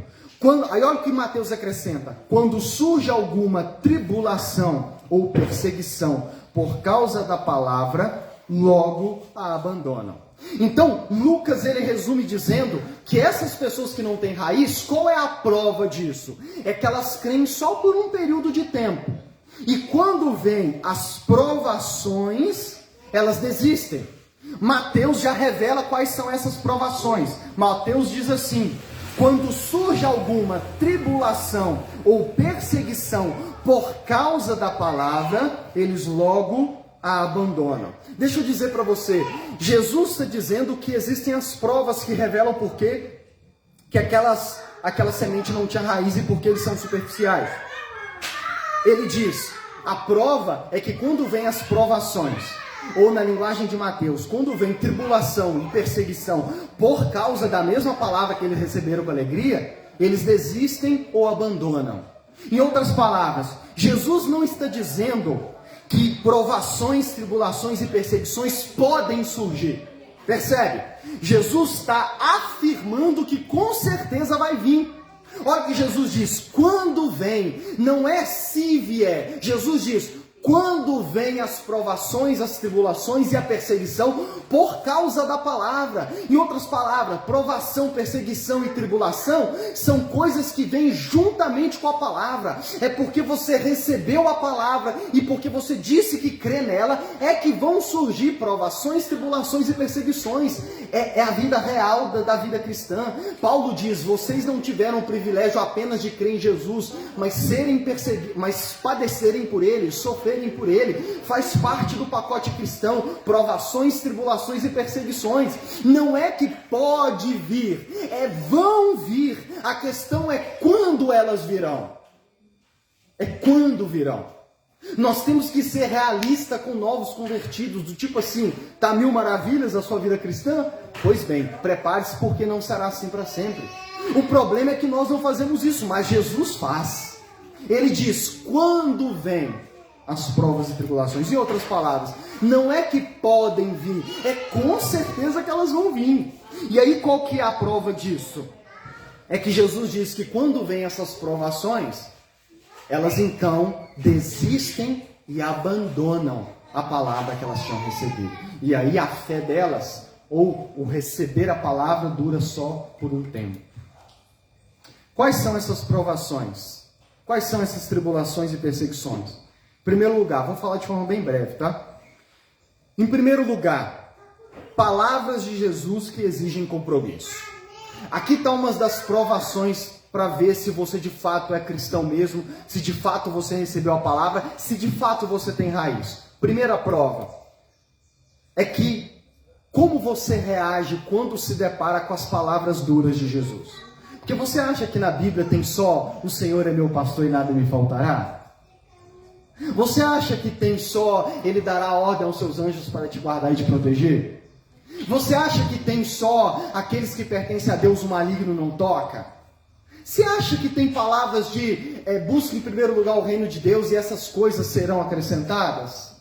S1: Aí olha o que Mateus acrescenta. Quando surge alguma tribulação ou perseguição por causa da palavra, logo a abandonam. Então, Lucas ele resume dizendo que essas pessoas que não têm raiz, qual é a prova disso? É que elas creem só por um período de tempo. E quando vêm as provações, elas desistem. Mateus já revela quais são essas provações. Mateus diz assim, quando surge alguma tribulação ou perseguição por causa da palavra, eles logo a abandonam. Deixa eu dizer para você, Jesus está dizendo que existem as provas que revelam por quê que aquela semente não tinha raiz e porque eles são superficiais. Ele diz, a prova é que quando vem as provações, ou na linguagem de Mateus, quando vem tribulação e perseguição por causa da mesma palavra que eles receberam com alegria, eles desistem ou abandonam. Em outras palavras, Jesus não está dizendo que provações, tribulações e perseguições podem surgir. Percebe? Jesus está afirmando que com certeza vai vir. Olha o que Jesus diz, quando vem, não é se vier. Jesus diz, quando vêm as provações, as tribulações e a perseguição por causa da palavra. Em outras palavras, provação, perseguição e tribulação são coisas que vêm juntamente com a palavra. É porque você recebeu a palavra e porque você disse que crê nela, é que vão surgir provações, tribulações e perseguições. É a vida real da vida cristã. Paulo diz, vocês não tiveram o privilégio apenas de crer em Jesus, mas padecerem por ele, sofrerem por ele. Faz parte do pacote cristão, provações, tribulações e perseguições. Não é que pode vir, vão vir. A questão é quando elas virão. É quando virão. Nós temos que ser realistas com novos convertidos, do tipo assim, tá mil maravilhas a sua vida cristã? Pois bem, prepare-se porque não será assim para sempre. O problema é que nós não fazemos isso, mas Jesus faz. Ele diz, quando vem as provas e tribulações. Em outras palavras, não é que podem vir, é com certeza que elas vão vir. E aí qual que é a prova disso? É que Jesus diz que quando vem essas provações, elas então desistem e abandonam a palavra que elas tinham recebido. E aí a fé delas, ou o receber a palavra, dura só por um tempo. Quais são essas provações? Quais são essas tribulações e perseguições? Em primeiro lugar, vamos falar de forma bem breve, tá? Em primeiro lugar, palavras de Jesus que exigem compromisso. Aqui está uma das provações para ver se você de fato é cristão mesmo, se de fato você recebeu a palavra, se de fato você tem raiz. Primeira prova é que como você reage quando se depara com as palavras duras de Jesus. Porque você acha que na Bíblia tem só o Senhor é meu pastor e nada me faltará? Você acha que tem só Ele dará ordem aos seus anjos para te guardar e te proteger? Você acha que tem só aqueles que pertencem a Deus o maligno não toca? Você acha que tem palavras de busque em primeiro lugar o reino de Deus e essas coisas serão acrescentadas?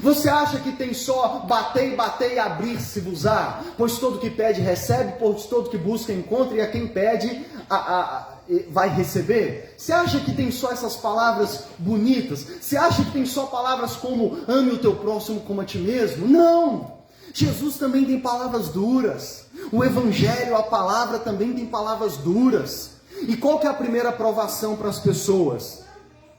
S1: Você acha que tem só batei, batei e abrir-se-vos-á? Pois todo que pede recebe, pois todo que busca encontra e a quem pede vai receber? Você acha que tem só essas palavras bonitas? Você acha que tem só palavras como ame o teu próximo como a ti mesmo? Não! Jesus também tem palavras duras. O Evangelho, a palavra também tem palavras duras. E qual que é a primeira provação para as pessoas?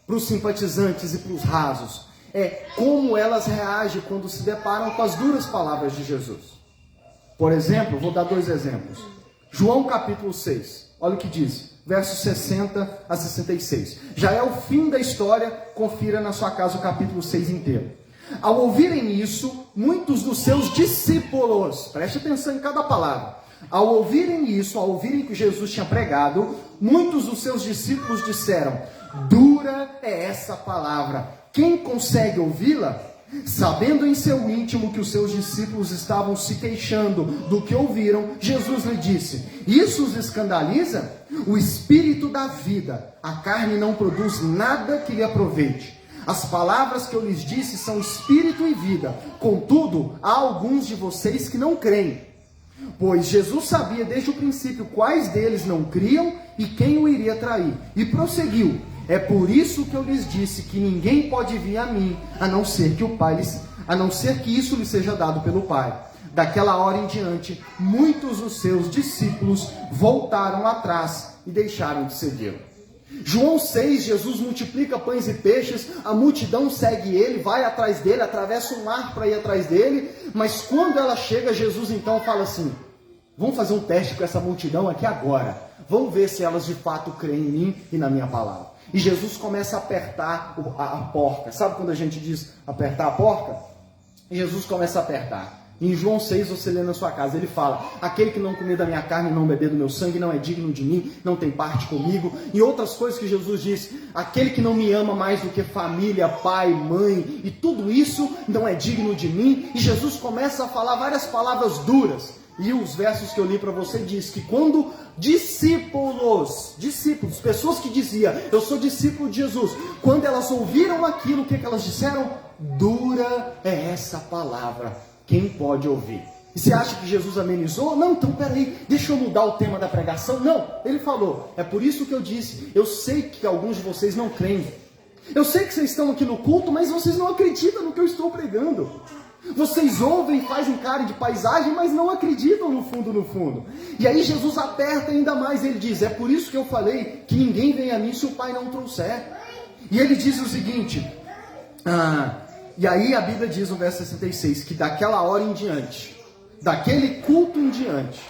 S1: Para os simpatizantes e para os rasos? É como elas reagem quando se deparam com as duras palavras de Jesus. Por exemplo, vou dar 2 exemplos. João capítulo 6, olha o que diz, versos 60 a 66. Já é o fim da história, confira na sua casa o capítulo 6 inteiro. Ao ouvirem isso, muitos dos seus discípulos, preste atenção em cada palavra, ao ouvirem isso, ao ouvirem que Jesus tinha pregado, muitos dos seus discípulos disseram, dura é essa palavra, quem consegue ouvi-la? Sabendo em seu íntimo que os seus discípulos estavam se queixando do que ouviram, Jesus lhe disse, isso os escandaliza? O espírito da vida, a carne não produz nada que lhe aproveite. As palavras que eu lhes disse são espírito e vida. Contudo, há alguns de vocês que não creem. Pois Jesus sabia desde o princípio quais deles não criam e quem o iria trair. E prosseguiu. É por isso que eu lhes disse que ninguém pode vir a mim, a não ser que isso lhe seja dado pelo Pai. Daquela hora em diante, muitos dos seus discípulos voltaram atrás e deixaram de segui-lo. João 6, Jesus multiplica pães e peixes, a multidão segue ele, vai atrás dele, atravessa o mar para ir atrás dele, mas quando ela chega, Jesus então fala assim, vamos fazer um teste com essa multidão aqui agora, vamos ver se elas de fato creem em mim e na minha palavra. E Jesus começa a apertar a porca, sabe quando a gente diz apertar a porca? E Jesus começa a apertar. Em João 6, você lê na sua casa, ele fala, aquele que não comer da minha carne e não beber do meu sangue não é digno de mim, não tem parte comigo. E outras coisas que Jesus diz, aquele que não me ama mais do que família, pai, mãe, e tudo isso não é digno de mim. E Jesus começa a falar várias palavras duras. E os versos que eu li para você diz que quando discípulos, pessoas que diziam, eu sou discípulo de Jesus, quando elas ouviram aquilo, o que elas disseram? Dura é essa palavra. Quem pode ouvir? E você acha que Jesus amenizou? Não, então peraí, deixa eu mudar o tema da pregação. Não, ele falou, é por isso que eu disse, eu sei que alguns de vocês não creem. Eu sei que vocês estão aqui no culto, mas vocês não acreditam no que eu estou pregando. Vocês ouvem, fazem cara de paisagem, mas não acreditam no fundo, no fundo. E aí Jesus aperta ainda mais, ele diz, é por isso que eu falei que ninguém vem a mim se o Pai não trouxer. E ele diz o seguinte, e aí a Bíblia diz no verso 66, que daquela hora em diante, daquele culto em diante,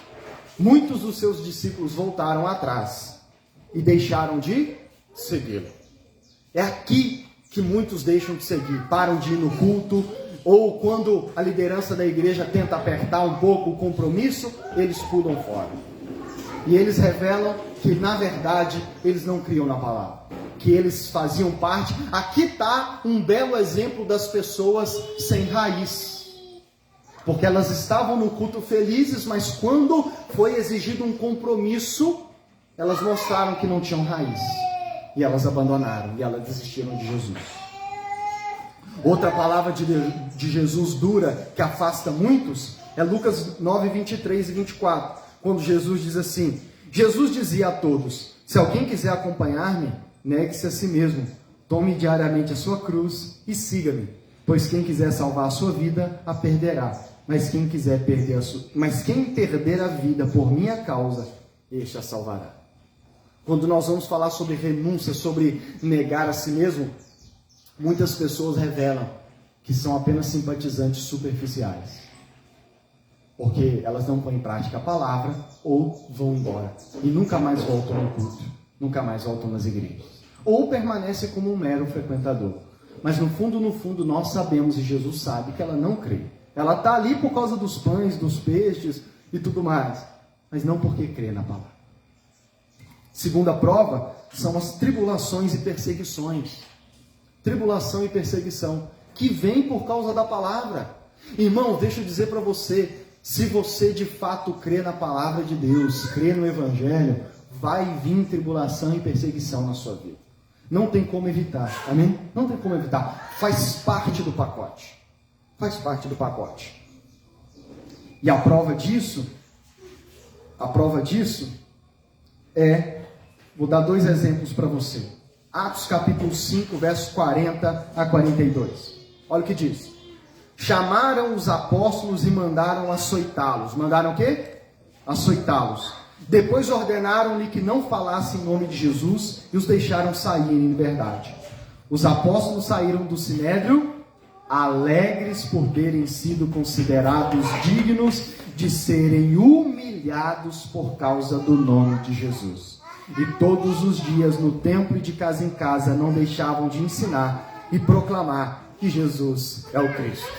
S1: muitos dos seus discípulos voltaram atrás e deixaram de segui-lo. É aqui que muitos deixam de seguir, param de ir no culto, ou quando a liderança da igreja tenta apertar um pouco o compromisso, eles pulam fora. E eles revelam que, na verdade, eles não criam na palavra, que eles faziam parte. Aqui está um belo exemplo das pessoas sem raiz. Porque elas estavam no culto felizes, mas quando foi exigido um compromisso, elas mostraram que não tinham raiz. E elas abandonaram, e elas desistiram de Jesus. Outra palavra de Jesus dura, que afasta muitos, é Lucas 9, 23 e 24. Quando Jesus diz assim, Jesus dizia a todos, se alguém quiser acompanhar-me, negue-se a si mesmo, tome diariamente a sua cruz e siga-me. Pois quem quiser salvar a sua vida, a perderá. Mas quem perder a vida por minha causa, este a salvará. Quando nós vamos falar sobre renúncia, sobre negar a si mesmo, muitas pessoas revelam que são apenas simpatizantes superficiais. Porque elas não põem em prática a palavra ou vão embora. E nunca mais voltam no culto, nunca mais voltam nas igrejas. Ou permanecem como um mero frequentador. Mas no fundo, nós sabemos, e Jesus sabe, que ela não crê. Ela está ali por causa dos pães, dos peixes e tudo mais. Mas não porque crê na palavra. Segunda prova são as tribulações e perseguições. Tribulação e perseguição que vem por causa da palavra. Irmão, deixa eu dizer para você, se você de fato crê na palavra de Deus, crê no Evangelho, vai vir tribulação e perseguição na sua vida. Não tem como evitar, amém? Não tem como evitar, faz parte do pacote. Faz parte do pacote. E a prova disso é, vou dar 2 exemplos para você. Atos capítulo 5, versos 40 a 42. Olha o que diz. Chamaram os apóstolos e mandaram açoitá-los. Mandaram o quê? Açoitá-los. Depois ordenaram-lhe que não falassem em nome de Jesus e os deixaram sair em liberdade. Os apóstolos saíram do sinédrio alegres por terem sido considerados dignos de serem humilhados por causa do nome de Jesus. E todos os dias, no templo e de casa em casa, não deixavam de ensinar e proclamar que Jesus é o Cristo.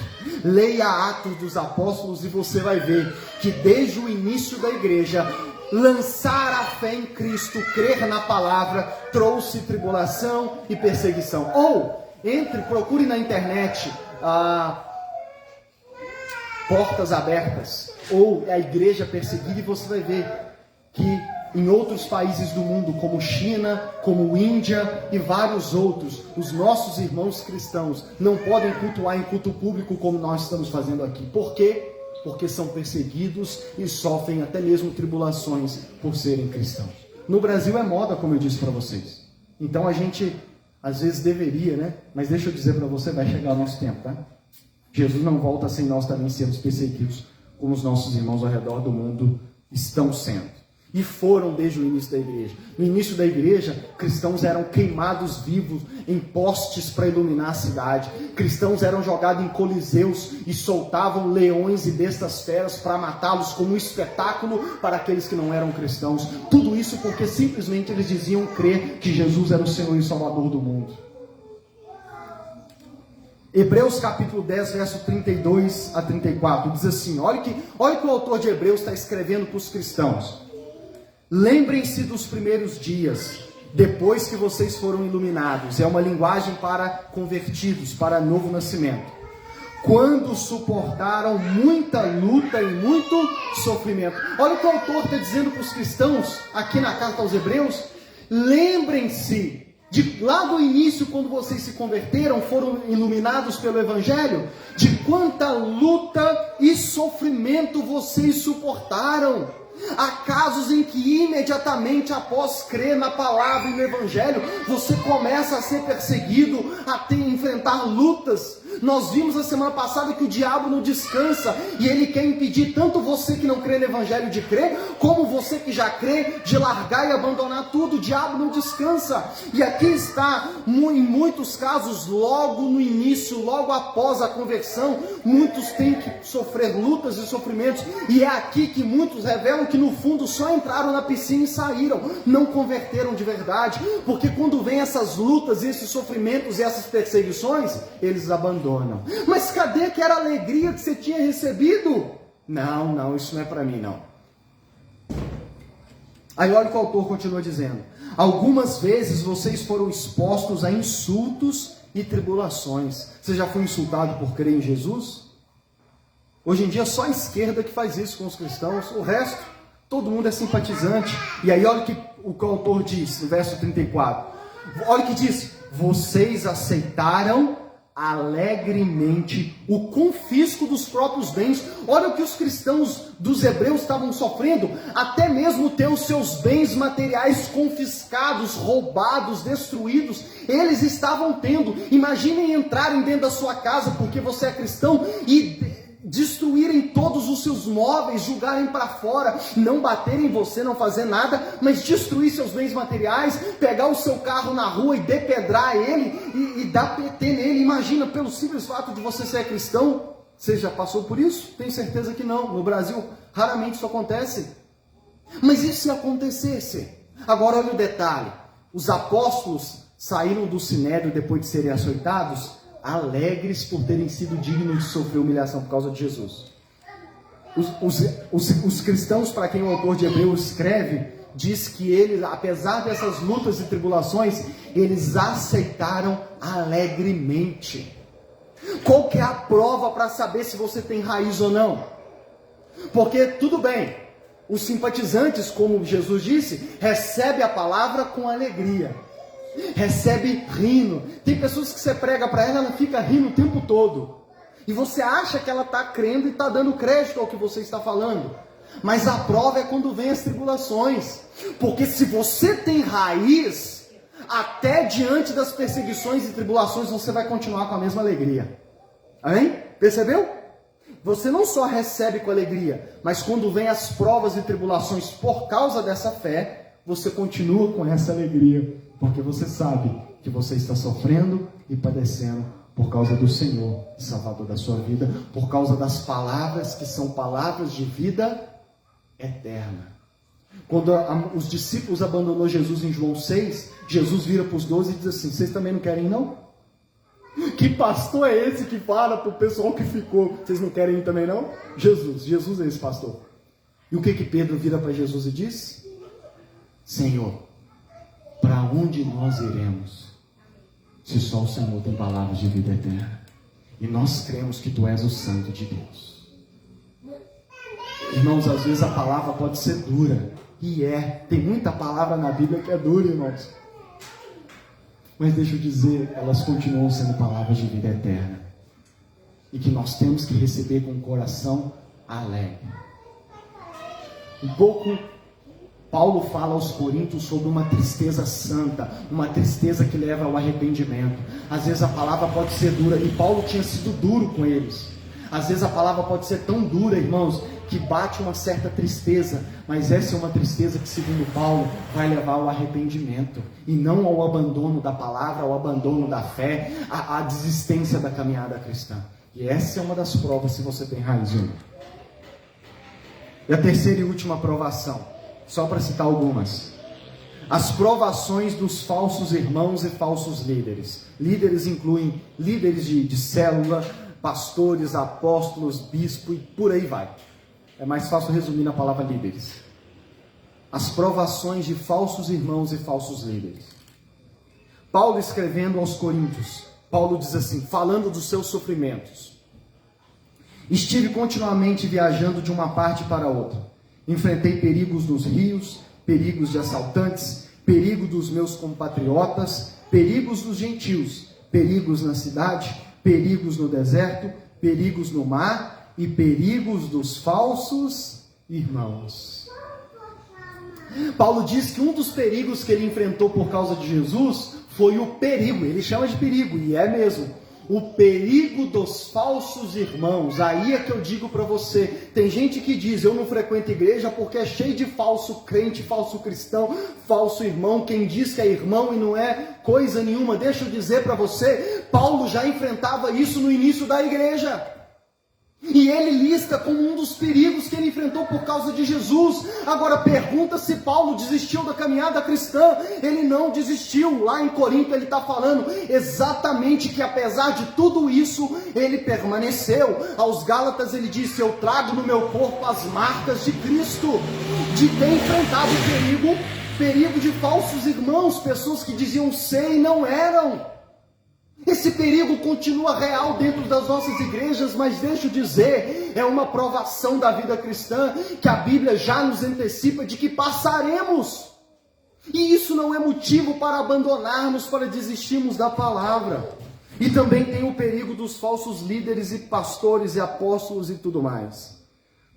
S1: Leia Atos dos Apóstolos e você vai ver que desde o início da igreja, lançar a fé em Cristo, crer na palavra, trouxe tribulação e perseguição. Ou, procure na internet portas abertas, ou a igreja perseguida, e você vai ver que em outros países do mundo, como China, como Índia e vários outros, os nossos irmãos cristãos não podem cultuar em culto público como nós estamos fazendo aqui. Por quê? Porque são perseguidos e sofrem até mesmo tribulações por serem cristãos. No Brasil é moda, como eu disse para vocês. Então a gente, às vezes deveria, né? Mas deixa eu dizer para você, vai chegar o nosso tempo, tá? Jesus não volta sem nós também sermos perseguidos, como os nossos irmãos ao redor do mundo estão sendo. E foram desde o início da igreja. No início da igreja, cristãos eram queimados vivos em postes para iluminar a cidade. Cristãos eram jogados em coliseus e soltavam leões e bestas feras para matá-los como um espetáculo para aqueles que não eram cristãos. Tudo isso porque simplesmente eles diziam crer que Jesus era o Senhor e Salvador do mundo. Hebreus capítulo 10, verso 32 a 34, diz assim, olha que o autor de Hebreus está escrevendo para os cristãos. Lembrem-se dos primeiros dias, depois que vocês foram iluminados. É uma linguagem para convertidos, para novo nascimento. Quando suportaram muita luta e muito sofrimento. Olha o que o autor está dizendo para os cristãos, aqui na carta aos Hebreus. Lembrem-se de lá do início, quando vocês se converteram, foram iluminados pelo Evangelho, de quanta luta e sofrimento vocês suportaram. Há casos em que imediatamente após crer na palavra e no evangelho, você começa a ser perseguido, a enfrentar lutas. Nós vimos na semana passada que o diabo não descansa e ele quer impedir tanto você que não crê no evangelho de crer, como você que já crê de largar e abandonar tudo. O diabo não descansa. E aqui está, em muitos casos, logo no início, logo após a conversão, muitos têm que sofrer lutas e sofrimentos. E é aqui que muitos revelam que no fundo só entraram na piscina e saíram, não converteram de verdade, porque quando vem essas lutas, esses sofrimentos e essas perseguições, eles abandonam. Mas cadê aquela alegria que você tinha recebido? Não, isso não é para mim não. Aí olha o que o autor continua dizendo: algumas vezes vocês foram expostos a insultos e tribulações. Você já foi insultado por crer em Jesus? Hoje em dia só a esquerda que faz isso com os cristãos, o resto, todo mundo é simpatizante. E aí olha o que o autor diz, no verso 34. Olha o que diz: vocês aceitaram alegremente o confisco dos próprios bens. Olha o que os cristãos dos hebreus estavam sofrendo, até mesmo ter os seus bens materiais confiscados, roubados, destruídos, eles estavam tendo. Imaginem entrarem dentro da sua casa porque você é cristão e destruírem todos os seus móveis, jogarem para fora, não baterem em você, não fazer nada, mas destruir seus bens materiais, pegar o seu carro na rua e depedrar ele e dar PT nele. Imagina, pelo simples fato de você ser cristão. Você já passou por isso? Tenho certeza que não. No Brasil, raramente isso acontece. Mas e se acontecesse? Agora olha o detalhe: os apóstolos saíram do sinédrio depois de serem açoitados, alegres por terem sido dignos de sofrer humilhação por causa de Jesus. Os cristãos para quem o autor de Hebreus escreve, diz que eles, apesar dessas lutas e tribulações, eles aceitaram alegremente. Qual que é a prova para saber se você tem raiz ou não? Porque tudo bem, os simpatizantes, como Jesus disse, recebem a palavra com alegria, recebe rindo. Tem pessoas que você prega para ela, ela fica rindo o tempo todo, e você acha que ela está crendo e está dando crédito ao que você está falando. Mas a prova é quando vem as tribulações, porque se você tem raiz, até diante das perseguições e tribulações você vai continuar com a mesma alegria. Amém? Percebeu? Você não só recebe com alegria, mas quando vem as provas e tribulações por causa dessa fé, você continua com essa alegria, porque você sabe que você está sofrendo e padecendo por causa do Senhor, Salvador da sua vida, por causa das palavras que são palavras de vida eterna. Quando os discípulos abandonou Jesus em João 6, Jesus vira para os 12 e diz assim: vocês também não querem ir, não? Que pastor é esse que fala para o pessoal que ficou? Vocês não querem ir também, não? Jesus é esse pastor. E o que Pedro vira para Jesus e diz? Senhor, para onde nós iremos, se só o Senhor tem palavras de vida eterna? E nós cremos que Tu és o Santo de Deus. Irmãos, às vezes a palavra pode ser dura, e tem muita palavra na Bíblia que é dura, irmãos. Mas deixa eu dizer, elas continuam sendo palavras de vida eterna, e que nós temos que receber com o coração alegre. Um pouco, Paulo fala aos Coríntios sobre uma tristeza santa, uma tristeza que leva ao arrependimento. Às vezes a palavra pode ser dura, e Paulo tinha sido duro com eles. Às vezes a palavra pode ser tão dura, irmãos, que bate uma certa tristeza, mas essa é uma tristeza que, segundo Paulo, vai levar ao arrependimento, e não ao abandono da palavra, ao abandono da fé, à desistência da caminhada cristã. E essa é uma das provas se você tem raiz. E a terceira e última provação, só para citar algumas: as provações dos falsos irmãos e falsos líderes. Líderes incluem líderes de célula, pastores, apóstolos, bispo e por aí vai. É mais fácil resumir na palavra líderes. As provações de falsos irmãos e falsos líderes. Paulo escrevendo aos Coríntios, Paulo diz assim, falando dos seus sofrimentos: estive continuamente viajando de uma parte para outra. Enfrentei perigos nos rios, perigos de assaltantes, perigo dos meus compatriotas, perigos dos gentios, perigos na cidade, perigos no deserto, perigos no mar e perigos dos falsos irmãos. Paulo diz que um dos perigos que ele enfrentou por causa de Jesus foi o perigo, ele chama de perigo, e é mesmo, o perigo dos falsos irmãos. Aí é que eu digo para você, tem gente que diz, eu não frequento igreja porque é cheio de falso crente, falso cristão, falso irmão, quem diz que é irmão e não é coisa nenhuma. Deixa eu dizer para você, Paulo já enfrentava isso no início da igreja. E ele lista como um dos perigos que ele enfrentou por causa de Jesus. Agora pergunta se Paulo desistiu da caminhada cristã. Ele não desistiu. Lá em Corinto ele está falando exatamente que apesar de tudo isso, ele permaneceu. Aos Gálatas ele disse, eu trago no meu corpo as marcas de Cristo. De ter enfrentado o perigo de falsos irmãos, pessoas que diziam ser e não eram. Esse perigo continua real dentro das nossas igrejas, mas deixa eu dizer, é uma provação da vida cristã que a Bíblia já nos antecipa de que passaremos. E isso não é motivo para abandonarmos, para desistirmos da palavra. E também tem o perigo dos falsos líderes e pastores e apóstolos e tudo mais.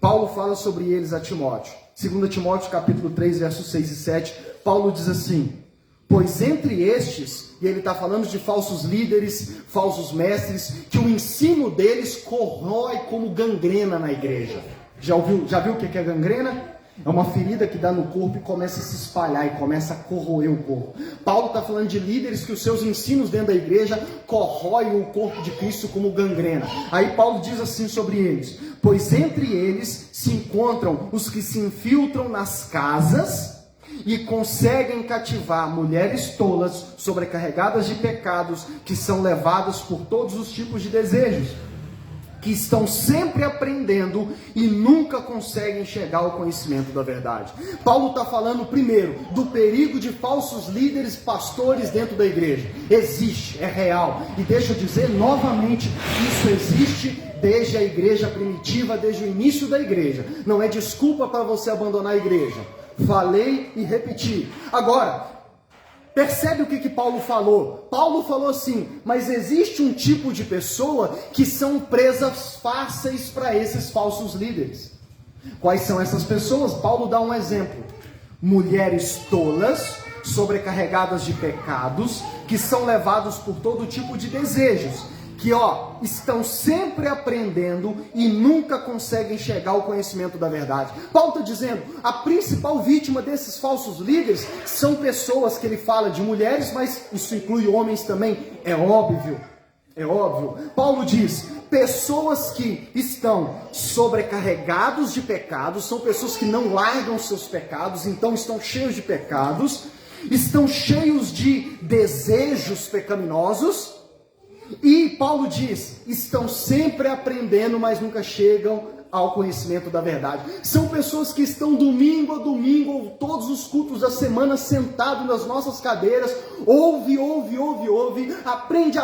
S1: Paulo fala sobre eles a Timóteo. 2 Timóteo capítulo 3, versos 6 e 7, Paulo diz assim, pois entre estes, e ele está falando de falsos líderes, falsos mestres, que o ensino deles corrói como gangrena na igreja. Já viu o que é gangrena? É uma ferida que dá no corpo e começa a se espalhar e começa a corroer o corpo. Paulo está falando de líderes que os seus ensinos dentro da igreja corroem o corpo de Cristo como gangrena. Aí Paulo diz assim sobre eles, pois entre eles se encontram os que se infiltram nas casas e conseguem cativar mulheres tolas, sobrecarregadas de pecados, que são levadas por todos os tipos de desejos, que estão sempre aprendendo e nunca conseguem chegar ao conhecimento da verdade. Paulo está falando primeiro do perigo de falsos líderes, pastores dentro da igreja. Existe, é real. E deixa eu dizer novamente, isso existe desde a igreja primitiva, desde o início da igreja. Não é desculpa para você abandonar a igreja. Falei e repeti. Agora, percebe o que Paulo falou? Paulo falou assim, mas existe um tipo de pessoa que são presas fáceis para esses falsos líderes. Quais são essas pessoas? Paulo dá um exemplo. Mulheres tolas, sobrecarregadas de pecados, que são levados por todo tipo de desejos. Que estão sempre aprendendo e nunca conseguem chegar ao conhecimento da verdade. Paulo está dizendo, a principal vítima desses falsos líderes são pessoas que ele fala de mulheres, mas isso inclui homens também, é óbvio. Paulo diz, pessoas que estão sobrecarregados de pecados, são pessoas que não largam seus pecados, então estão cheios de pecados, estão cheios de desejos pecaminosos. E Paulo diz, estão sempre aprendendo, mas nunca chegam ao conhecimento da verdade. São pessoas que estão domingo a domingo, ou todos os cultos da semana, sentados nas nossas cadeiras, ouve, aprende,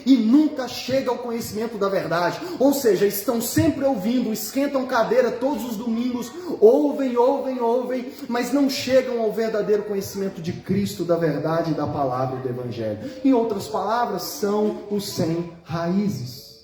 S1: e nunca chega ao conhecimento da verdade. Ou seja, estão sempre ouvindo, esquentam cadeira todos os domingos, ouvem, mas não chegam ao verdadeiro conhecimento de Cristo, da verdade, da palavra e do Evangelho. Em outras palavras, são os sem raízes.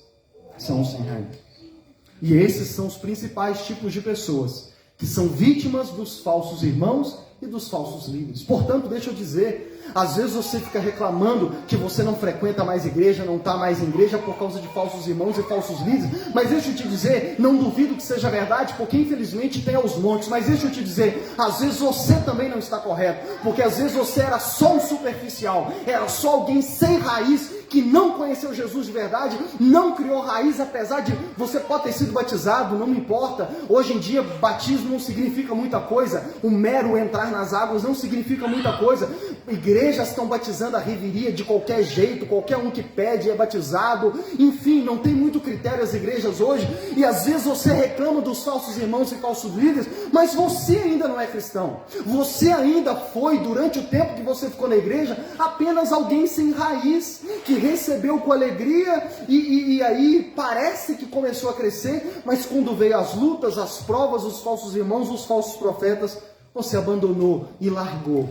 S1: E esses são os principais tipos de pessoas que são vítimas dos falsos irmãos e dos falsos líderes. Portanto, deixa eu dizer, às vezes você fica reclamando que você não frequenta mais igreja, não está mais em igreja por causa de falsos irmãos e falsos líderes, mas deixa eu te dizer, não duvido que seja verdade, porque infelizmente tem aos montes, mas deixa eu te dizer, às vezes você também não está correto, porque às vezes você era só um superficial, era só alguém sem raiz, que não conheceu Jesus de verdade, não criou raiz, apesar de você pode ter sido batizado, não me importa. Hoje em dia, batismo não significa muita coisa, o mero entrar nas águas não significa muita coisa. Igrejas estão batizando a reveria de qualquer jeito, qualquer um que pede é batizado, enfim, não tem muito critério as igrejas hoje, e às vezes você reclama dos falsos irmãos e falsos líderes, mas você ainda não é cristão, você ainda foi, durante o tempo que você ficou na igreja, apenas alguém sem raiz, que recebeu com alegria, e aí parece que começou a crescer, mas quando veio as lutas, as provas, os falsos irmãos, os falsos profetas, você abandonou e largou.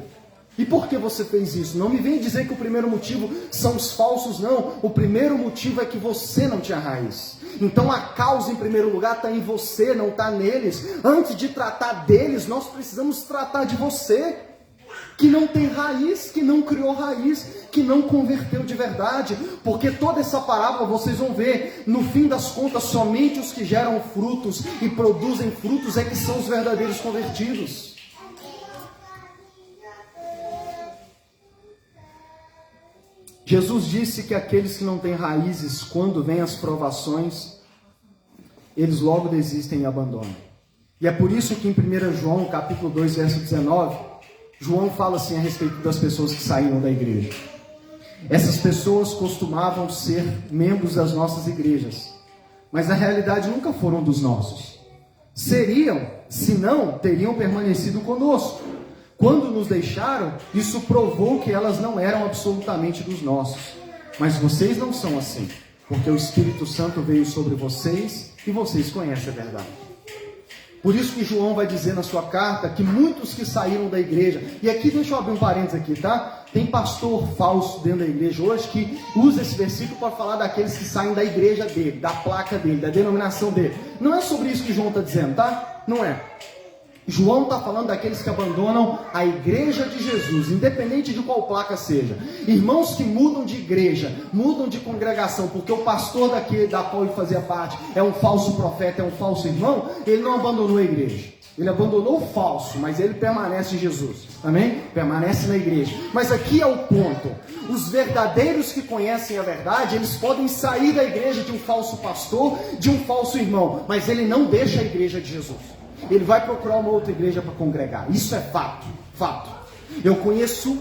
S1: E por que você fez isso? Não me venha dizer que o primeiro motivo são os falsos, não. O primeiro motivo é que você não tinha raiz. Então a causa em primeiro lugar está em você, não está neles. Antes de tratar deles, nós precisamos tratar de você, que não tem raiz, que não criou raiz, que não converteu de verdade. Porque toda essa parábola, vocês vão ver, no fim das contas, somente os que geram frutos e produzem frutos é que são os verdadeiros convertidos. Jesus disse que aqueles que não têm raízes, quando vêm as provações, eles logo desistem e abandonam. E é por isso que em 1 João, capítulo 2, verso 19, João fala assim a respeito das pessoas que saíram da igreja. Essas pessoas costumavam ser membros das nossas igrejas, mas na realidade nunca foram dos nossos. Seriam, se não, teriam permanecido conosco. Quando nos deixaram, isso provou que elas não eram absolutamente dos nossos. Mas vocês não são assim, porque o Espírito Santo veio sobre vocês e vocês conhecem a verdade. Por isso que João vai dizer na sua carta que muitos que saíram da igreja, e aqui deixa eu abrir um parênteses aqui, tá? Tem pastor falso dentro da igreja hoje que usa esse versículo para falar daqueles que saem da igreja dele, da placa dele, da denominação dele. Não é sobre isso que João está dizendo, tá? Não é. João está falando daqueles que abandonam a igreja de Jesus, independente de qual placa seja. Irmãos que mudam de igreja, mudam de congregação, porque o pastor da qual ele fazia parte é um falso profeta, é um falso irmão, ele não abandonou a igreja. Ele abandonou o falso, mas ele permanece em Jesus. Amém? Permanece na igreja. Mas aqui é o ponto. Os verdadeiros que conhecem a verdade, eles podem sair da igreja de um falso pastor, de um falso irmão, mas ele não deixa a igreja de Jesus. Ele vai procurar uma outra igreja para congregar. Isso é fato, fato. Eu conheço,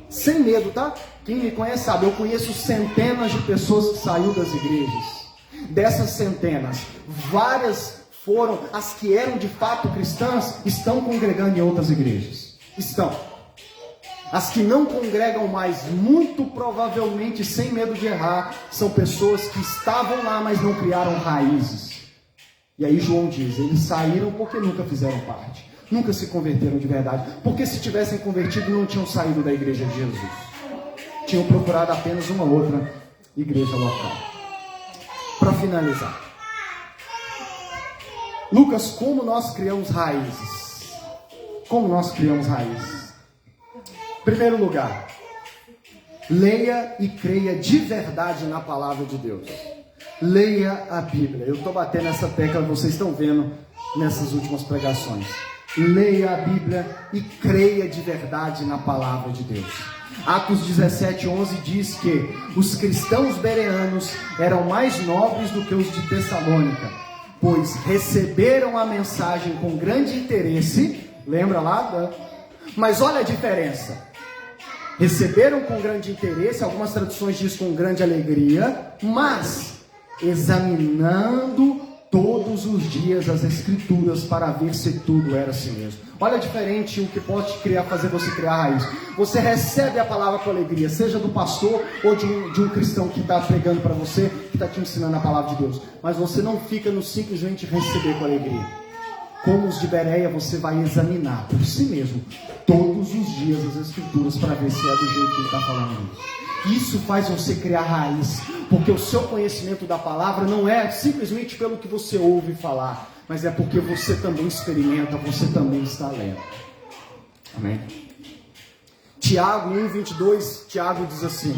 S1: sem medo, tá? Quem me conhece sabe, eu conheço centenas de pessoas que saíram das igrejas. Dessas centenas, várias foram, as que eram de fato cristãs, estão congregando em outras igrejas. Estão. As que não congregam mais, muito provavelmente, sem medo de errar, são pessoas que estavam lá, mas não criaram raízes. E aí João diz, eles saíram porque nunca fizeram parte, nunca se converteram de verdade, porque se tivessem convertido não tinham saído da igreja de Jesus, tinham procurado apenas uma outra igreja local. Para finalizar, Lucas, como nós criamos raízes? Como nós criamos raízes? Em primeiro lugar, leia e creia de verdade na palavra de Deus. Leia a Bíblia. Eu estou batendo nessa tecla, vocês estão vendo nessas últimas pregações. Leia a Bíblia e creia de verdade na palavra de Deus. Atos 17:11 diz que os cristãos bereanos eram mais nobres do que os de Tessalônica, pois receberam a mensagem com grande interesse. Lembra lá? Mas olha a diferença. Receberam com grande interesse, algumas traduções dizem com grande alegria, mas examinando todos os dias as escrituras para ver se tudo era assim mesmo. Olha diferente o que pode fazer você criar raiz. Você recebe a palavra com alegria, seja do pastor ou de um cristão que está pregando para você, que está te ensinando a palavra de Deus. Mas você não fica no simplesmente receber com alegria. Como os de Bereia, você vai examinar por si mesmo todos os dias as escrituras para ver se é do jeito que ele está falando. Isso faz você criar raiz, porque o seu conhecimento da palavra não é simplesmente pelo que você ouve falar, mas é porque você também experimenta, você também está lendo. Amém? Tiago 1:22, Tiago diz assim: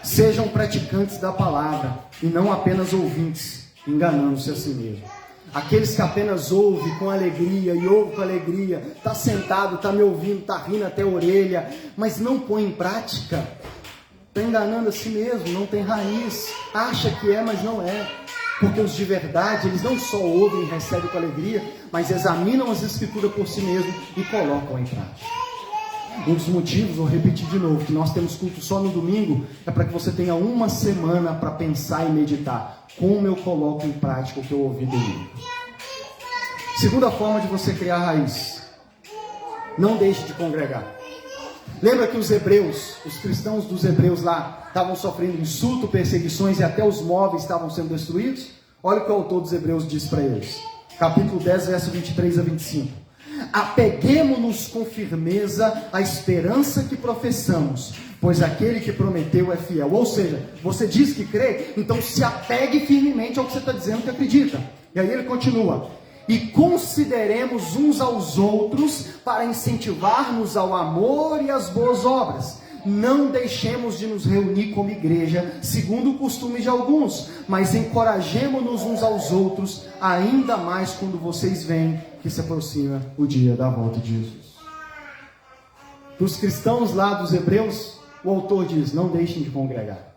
S1: sejam praticantes da palavra e não apenas ouvintes, enganando-se a si mesmo. Aqueles que apenas ouvem com alegria, e ouvem com alegria, está sentado, está me ouvindo, está rindo até a orelha, mas não põe em prática, está enganando a si mesmo, não tem raiz, acha que é, mas não é. Porque os de verdade, eles não só ouvem e recebem com alegria, mas examinam as escrituras por si mesmos e colocam em prática. Um dos motivos, vou repetir de novo, que nós temos culto só no domingo, é para que você tenha uma semana para pensar e meditar. Como eu coloco em prática o que eu ouvi domingo? Segunda forma de você criar raiz: não deixe de congregar. Lembra que os hebreus, os cristãos dos hebreus lá, estavam sofrendo insulto, perseguições e até os móveis estavam sendo destruídos? Olha o que o autor dos hebreus diz para eles. Capítulo 10, verso 23 a 25. Apeguemo-nos com firmeza à esperança que professamos, pois aquele que prometeu é fiel. Ou seja, você diz que crê, então se apegue firmemente ao que você está dizendo que acredita. E aí ele continua: e consideremos uns aos outros para incentivar-nos ao amor e às boas obras. Não deixemos de nos reunir como igreja, segundo o costume de alguns, mas encorajemo-nos uns aos outros, ainda mais quando vocês veem que se aproxima o dia da volta de Jesus. Para os cristãos lá dos Hebreus, o autor diz: não deixem de congregar.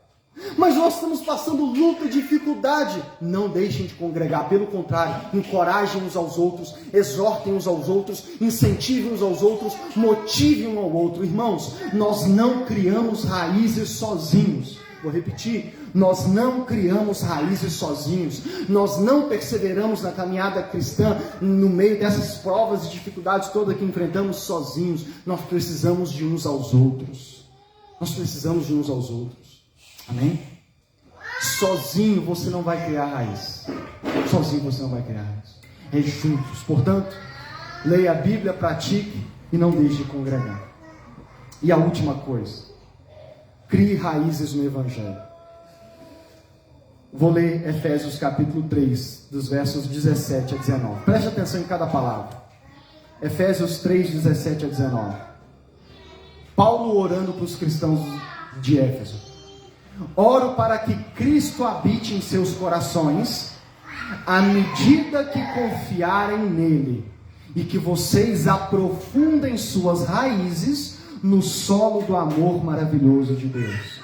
S1: Mas nós estamos passando luta e dificuldade. Não deixem de congregar, pelo contrário, encorajem uns aos outros, exortem uns aos outros, incentivem uns aos outros, motivem um ao outro. Irmãos, nós não criamos raízes sozinhos. Vou repetir: nós não criamos raízes sozinhos, nós não perseveramos na caminhada cristã no meio dessas provas e dificuldades todas que enfrentamos sozinhos. Nós precisamos de uns aos outros. Nós precisamos de uns aos outros. Amém? Sozinho você não vai criar raiz. Sozinho você não vai criar raiz. É juntos. Portanto, leia a Bíblia, pratique e não deixe de congregar. E a última coisa: crie raízes no Evangelho. Vou ler Efésios capítulo 3, dos versos 17 a 19. Preste atenção em cada palavra. Efésios 3, 17 a 19. Paulo orando para os cristãos de Éfeso: oro para que Cristo habite em seus corações, à medida que confiarem nele, e que vocês aprofundem suas raízes no solo do amor maravilhoso de Deus.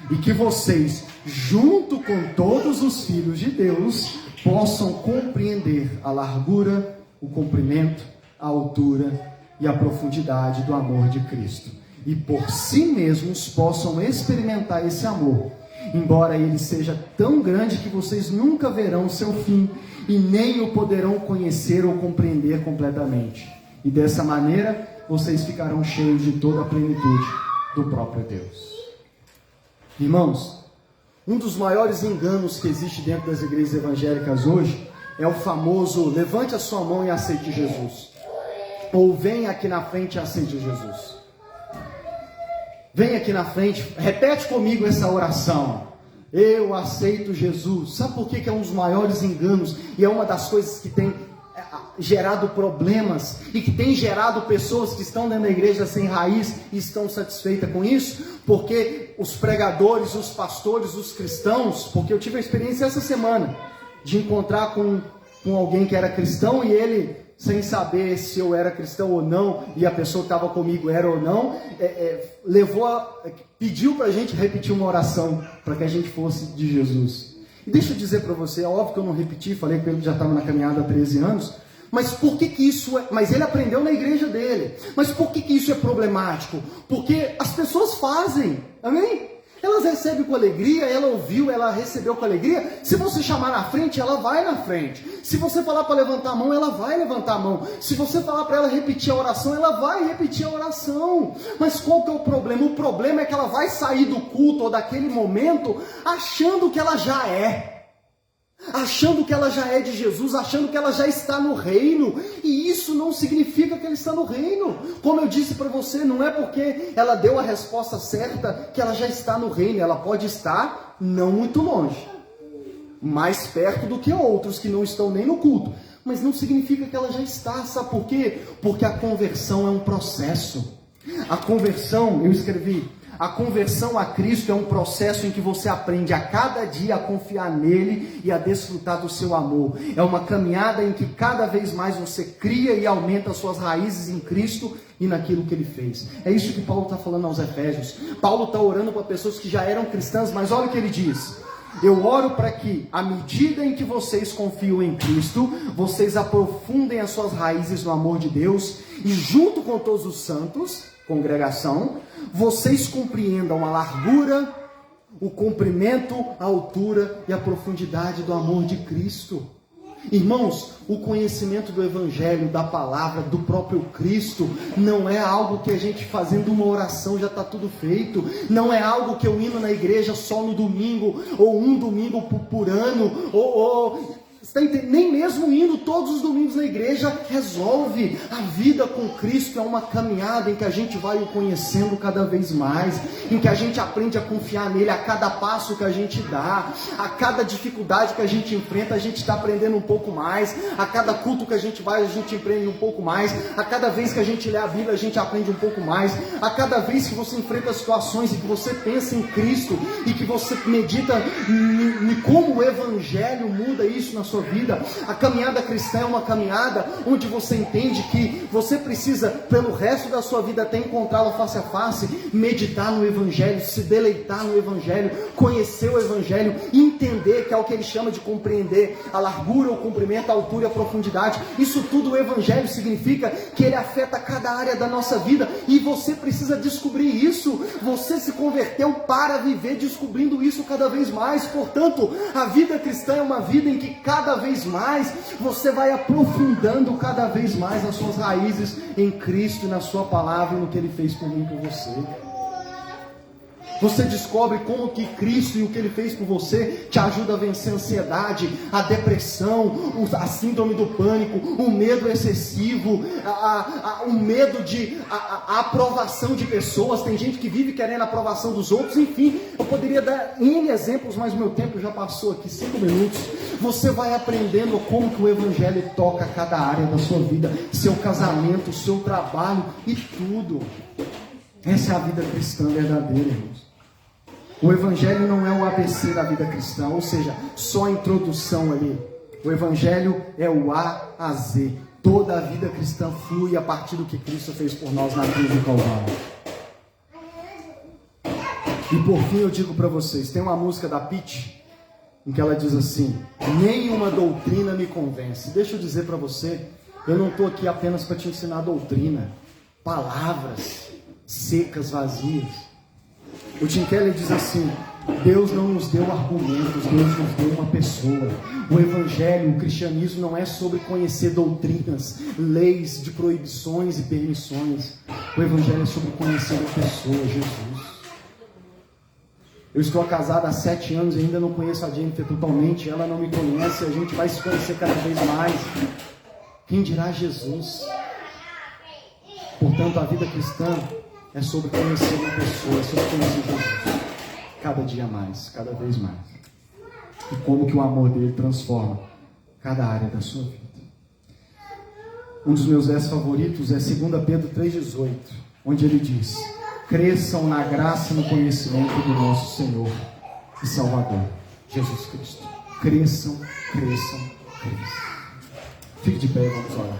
S1: E que vocês, junto com todos os filhos de Deus, possam compreender a largura, o comprimento, a altura e a profundidade do amor de Cristo. E por si mesmos possam experimentar esse amor, embora ele seja tão grande que vocês nunca verão seu fim, e nem o poderão conhecer ou compreender completamente. E dessa maneira, vocês ficarão cheios de toda a plenitude do próprio Deus. Irmãos, um dos maiores enganos que existe dentro das igrejas evangélicas hoje é o famoso: levante a sua mão e aceite Jesus. Ou venha aqui na frente e aceite Jesus. Vem aqui na frente, repete comigo essa oração: eu aceito Jesus. Sabe por que é um dos maiores enganos e é uma das coisas que tem gerado problemas e que tem gerado pessoas que estão dentro da igreja sem raiz e estão satisfeitas com isso? Porque os pregadores, os pastores, os cristãos, porque eu tive a experiência essa semana de encontrar com alguém que era cristão, e ele, sem saber se eu era cristão ou não, e a pessoa que estava comigo era ou não, pediu para a gente repetir uma oração, para que a gente fosse de Jesus. E deixa eu dizer para você, é óbvio que eu não repeti, falei que ele já estava na caminhada há 13 anos, mas por que isso é... Mas ele aprendeu na igreja dele. Mas por que isso é problemático? Porque as pessoas fazem, amém? Elas recebem com alegria, ela ouviu, ela recebeu com alegria. Se você chamar na frente, ela vai na frente. Se você falar para levantar a mão, ela vai levantar a mão. Se você falar para ela repetir a oração, ela vai repetir a oração. Mas qual que é o problema? O problema é que ela vai sair do culto ou daquele momento achando que ela já é. Achando que ela já é de Jesus, achando que ela já está no reino, e isso não significa que ela está no reino. Como eu disse para você, não é porque ela deu a resposta certa que ela já está no reino. Ela pode estar não muito longe, mais perto do que outros que não estão nem no culto, mas não significa que ela já está. Sabe por quê? Porque a conversão é um processo. A conversão, eu escrevi, a conversão a Cristo é um processo em que você aprende a cada dia a confiar nele e a desfrutar do seu amor. É uma caminhada em que cada vez mais você cria e aumenta suas raízes em Cristo e naquilo que ele fez. É isso que Paulo está falando aos Efésios. Paulo está orando para pessoas que já eram cristãs, mas olha o que ele diz: eu oro para que, à medida em que vocês confiam em Cristo, vocês aprofundem as suas raízes no amor de Deus, e junto com todos os santos, congregação, vocês compreendam a largura, o comprimento, a altura e a profundidade do amor de Cristo. Irmãos, o conhecimento do Evangelho, da palavra, do próprio Cristo, não é algo que a gente fazendo uma oração já está tudo feito. Não é algo que eu indo na igreja só no domingo, ou um domingo por ano, ou Nem mesmo indo todos os domingos na igreja resolve. A vida com Cristo é uma caminhada em que a gente vai o conhecendo cada vez mais, em que a gente aprende a confiar nele a cada passo que a gente dá, a cada dificuldade que a gente enfrenta, a gente está aprendendo um pouco mais, a cada culto que a gente vai, a gente aprende um pouco mais, a cada vez que a gente lê a Bíblia, a gente aprende um pouco mais, a cada vez que você enfrenta situações e que você pensa em Cristo e que você medita em como o Evangelho muda isso na sua vida. A caminhada cristã é uma caminhada onde você entende que você precisa, pelo resto da sua vida, até encontrá-lo face a face, meditar no Evangelho, se deleitar no Evangelho, conhecer o Evangelho, entender que é o que ele chama de compreender a largura, o comprimento, a altura e a profundidade. Isso tudo o Evangelho significa que ele afeta cada área da nossa vida e você precisa descobrir isso. Você se converteu para viver descobrindo isso cada vez mais. Portanto, a vida cristã é uma vida em que cada vez mais você vai aprofundando cada vez mais as suas raízes em Cristo e na sua palavra e no que ele fez por mim e por você. Você descobre como que Cristo e o que ele fez por você te ajuda a vencer a ansiedade, a depressão, a síndrome do pânico, o medo excessivo, o medo de a aprovação de pessoas. Tem gente que vive querendo a aprovação dos outros. Enfim, eu poderia dar N exemplos, mas o meu tempo já passou aqui, 5 minutos. Você vai aprendendo como que o Evangelho toca cada área da sua vida, seu casamento, seu trabalho e tudo. Essa é a vida cristã verdadeira, irmãos. O Evangelho não é o ABC da vida cristã, ou seja, só a introdução ali. O Evangelho é o A a Z. Toda a vida cristã flui a partir do que Cristo fez por nós na cruz do Calvário. E por fim eu digo para vocês, tem uma música da Pitty, em que ela diz assim: nenhuma doutrina me convence. Deixa eu dizer para você, eu não estou aqui apenas para te ensinar doutrina, palavras secas, vazias. O Tim Keller diz assim: Deus não nos deu argumentos, Deus nos deu uma pessoa. O Evangelho, o cristianismo não é sobre conhecer doutrinas, leis de proibições e permissões. O Evangelho é sobre conhecer uma pessoa, Jesus. Eu estou casado há 7 anos e ainda não conheço a Jennifer totalmente, ela não me conhece, a gente vai se conhecer cada vez mais. Quem dirá Jesus? Portanto, a vida cristã é sobre conhecer uma pessoa, é sobre conhecer Jesus. Cada dia mais, cada vez mais. E como que o amor dele transforma cada área da sua vida. Um dos meus versos favoritos é 2 Pedro 3,18, onde ele diz: cresçam na graça e no conhecimento do nosso Senhor e Salvador, Jesus Cristo. Cresçam, cresçam, cresçam. Fique de pé e vamos orar.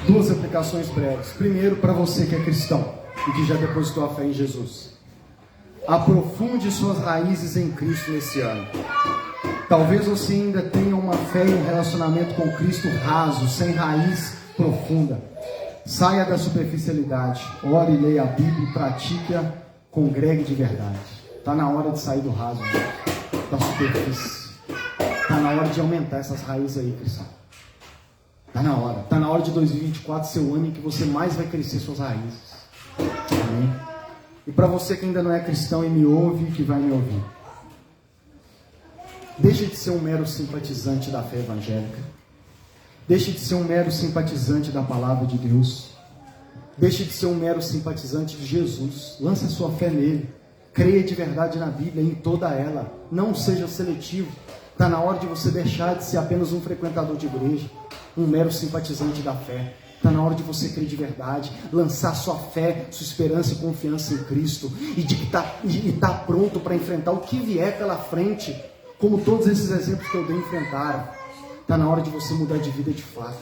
S1: Duas aplicações breves. Primeiro, para você que é cristão e que já depositou a fé em Jesus. Aprofunde suas raízes em Cristo nesse ano. Talvez você ainda tenha uma fé e um relacionamento com Cristo raso, sem raiz profunda. Saia da superficialidade. Ore, leia a Bíblia e pratique-a, congregue de verdade. Está na hora de sair do raso, da superfície. Está na hora de aumentar essas raízes aí, cristão. Está na hora. Está na hora de 2024 ser o ano em que você mais vai crescer suas raízes. Amém? E para você que ainda não é cristão e me ouve e que vai me ouvir, deixe de ser um mero simpatizante da fé evangélica. Deixe de ser um mero simpatizante da palavra de Deus. Deixe de ser um mero simpatizante de Jesus. Lance a sua fé nele. Creia de verdade na Bíblia, em toda ela. Não seja seletivo. Está na hora de você deixar de ser apenas um frequentador de igreja, um mero simpatizante da fé. Está na hora de você crer de verdade, lançar sua fé, sua esperança e confiança em Cristo, e de estar pronto para enfrentar o que vier pela frente, como todos esses exemplos que eu dei enfrentaram. Está na hora de você mudar de vida de fato.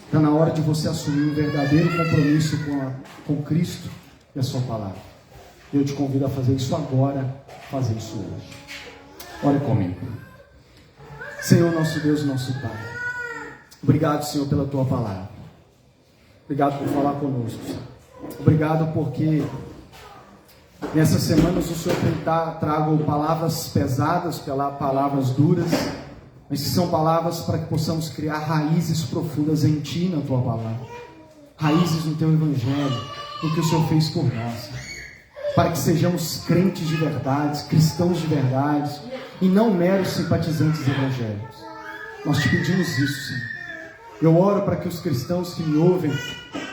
S1: Está na hora de você assumir um verdadeiro compromisso com Cristo e a sua palavra. Eu te convido a fazer isso agora, fazer isso hoje. Ore comigo. Senhor, nosso Deus e nosso Pai, obrigado, Senhor, pela Tua palavra. Obrigado por falar conosco, Senhor. Obrigado porque nessas semanas o Senhor tem trago palavras pesadas, palavras duras, mas que são palavras para que possamos criar raízes profundas em Ti, na Tua palavra. Raízes no Teu Evangelho. no que o Senhor fez por nós, para que sejamos crentes de verdade, cristãos de verdade, e não meros simpatizantes evangélicos. Nós te pedimos isso, Senhor. Eu oro para que os cristãos que me ouvem,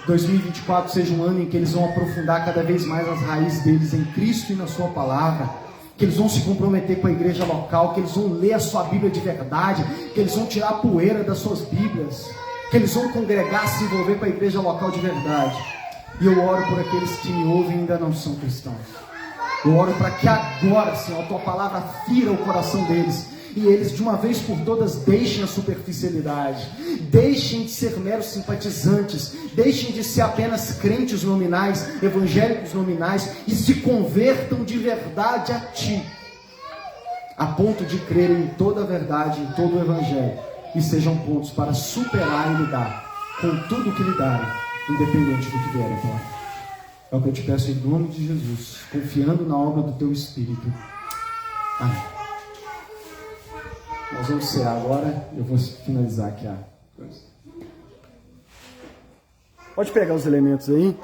S1: 2024 seja um ano em que eles vão aprofundar cada vez mais as raízes deles em Cristo e na sua palavra, que eles vão se comprometer com a igreja local, que eles vão ler a sua Bíblia de verdade, que eles vão tirar a poeira das suas Bíblias, que eles vão congregar, se envolver com a igreja local de verdade. E eu oro por aqueles que me ouvem e ainda não são cristãos. Eu oro para que agora, Senhor, a tua palavra fira o coração deles, e eles de uma vez por todas deixem a superficialidade, deixem de ser meros simpatizantes, deixem de ser apenas crentes nominais, evangélicos nominais, e se convertam de verdade a Ti, a ponto de crerem em toda a verdade, em todo o evangelho, e sejam prontos para superar e lidar com tudo o que lidarem, independente do que vier agora. É o que eu te peço em nome de Jesus, confiando na obra do Teu Espírito. Amém. Nós vamos cear agora. Eu vou finalizar aqui a coisa. Pode pegar os elementos aí.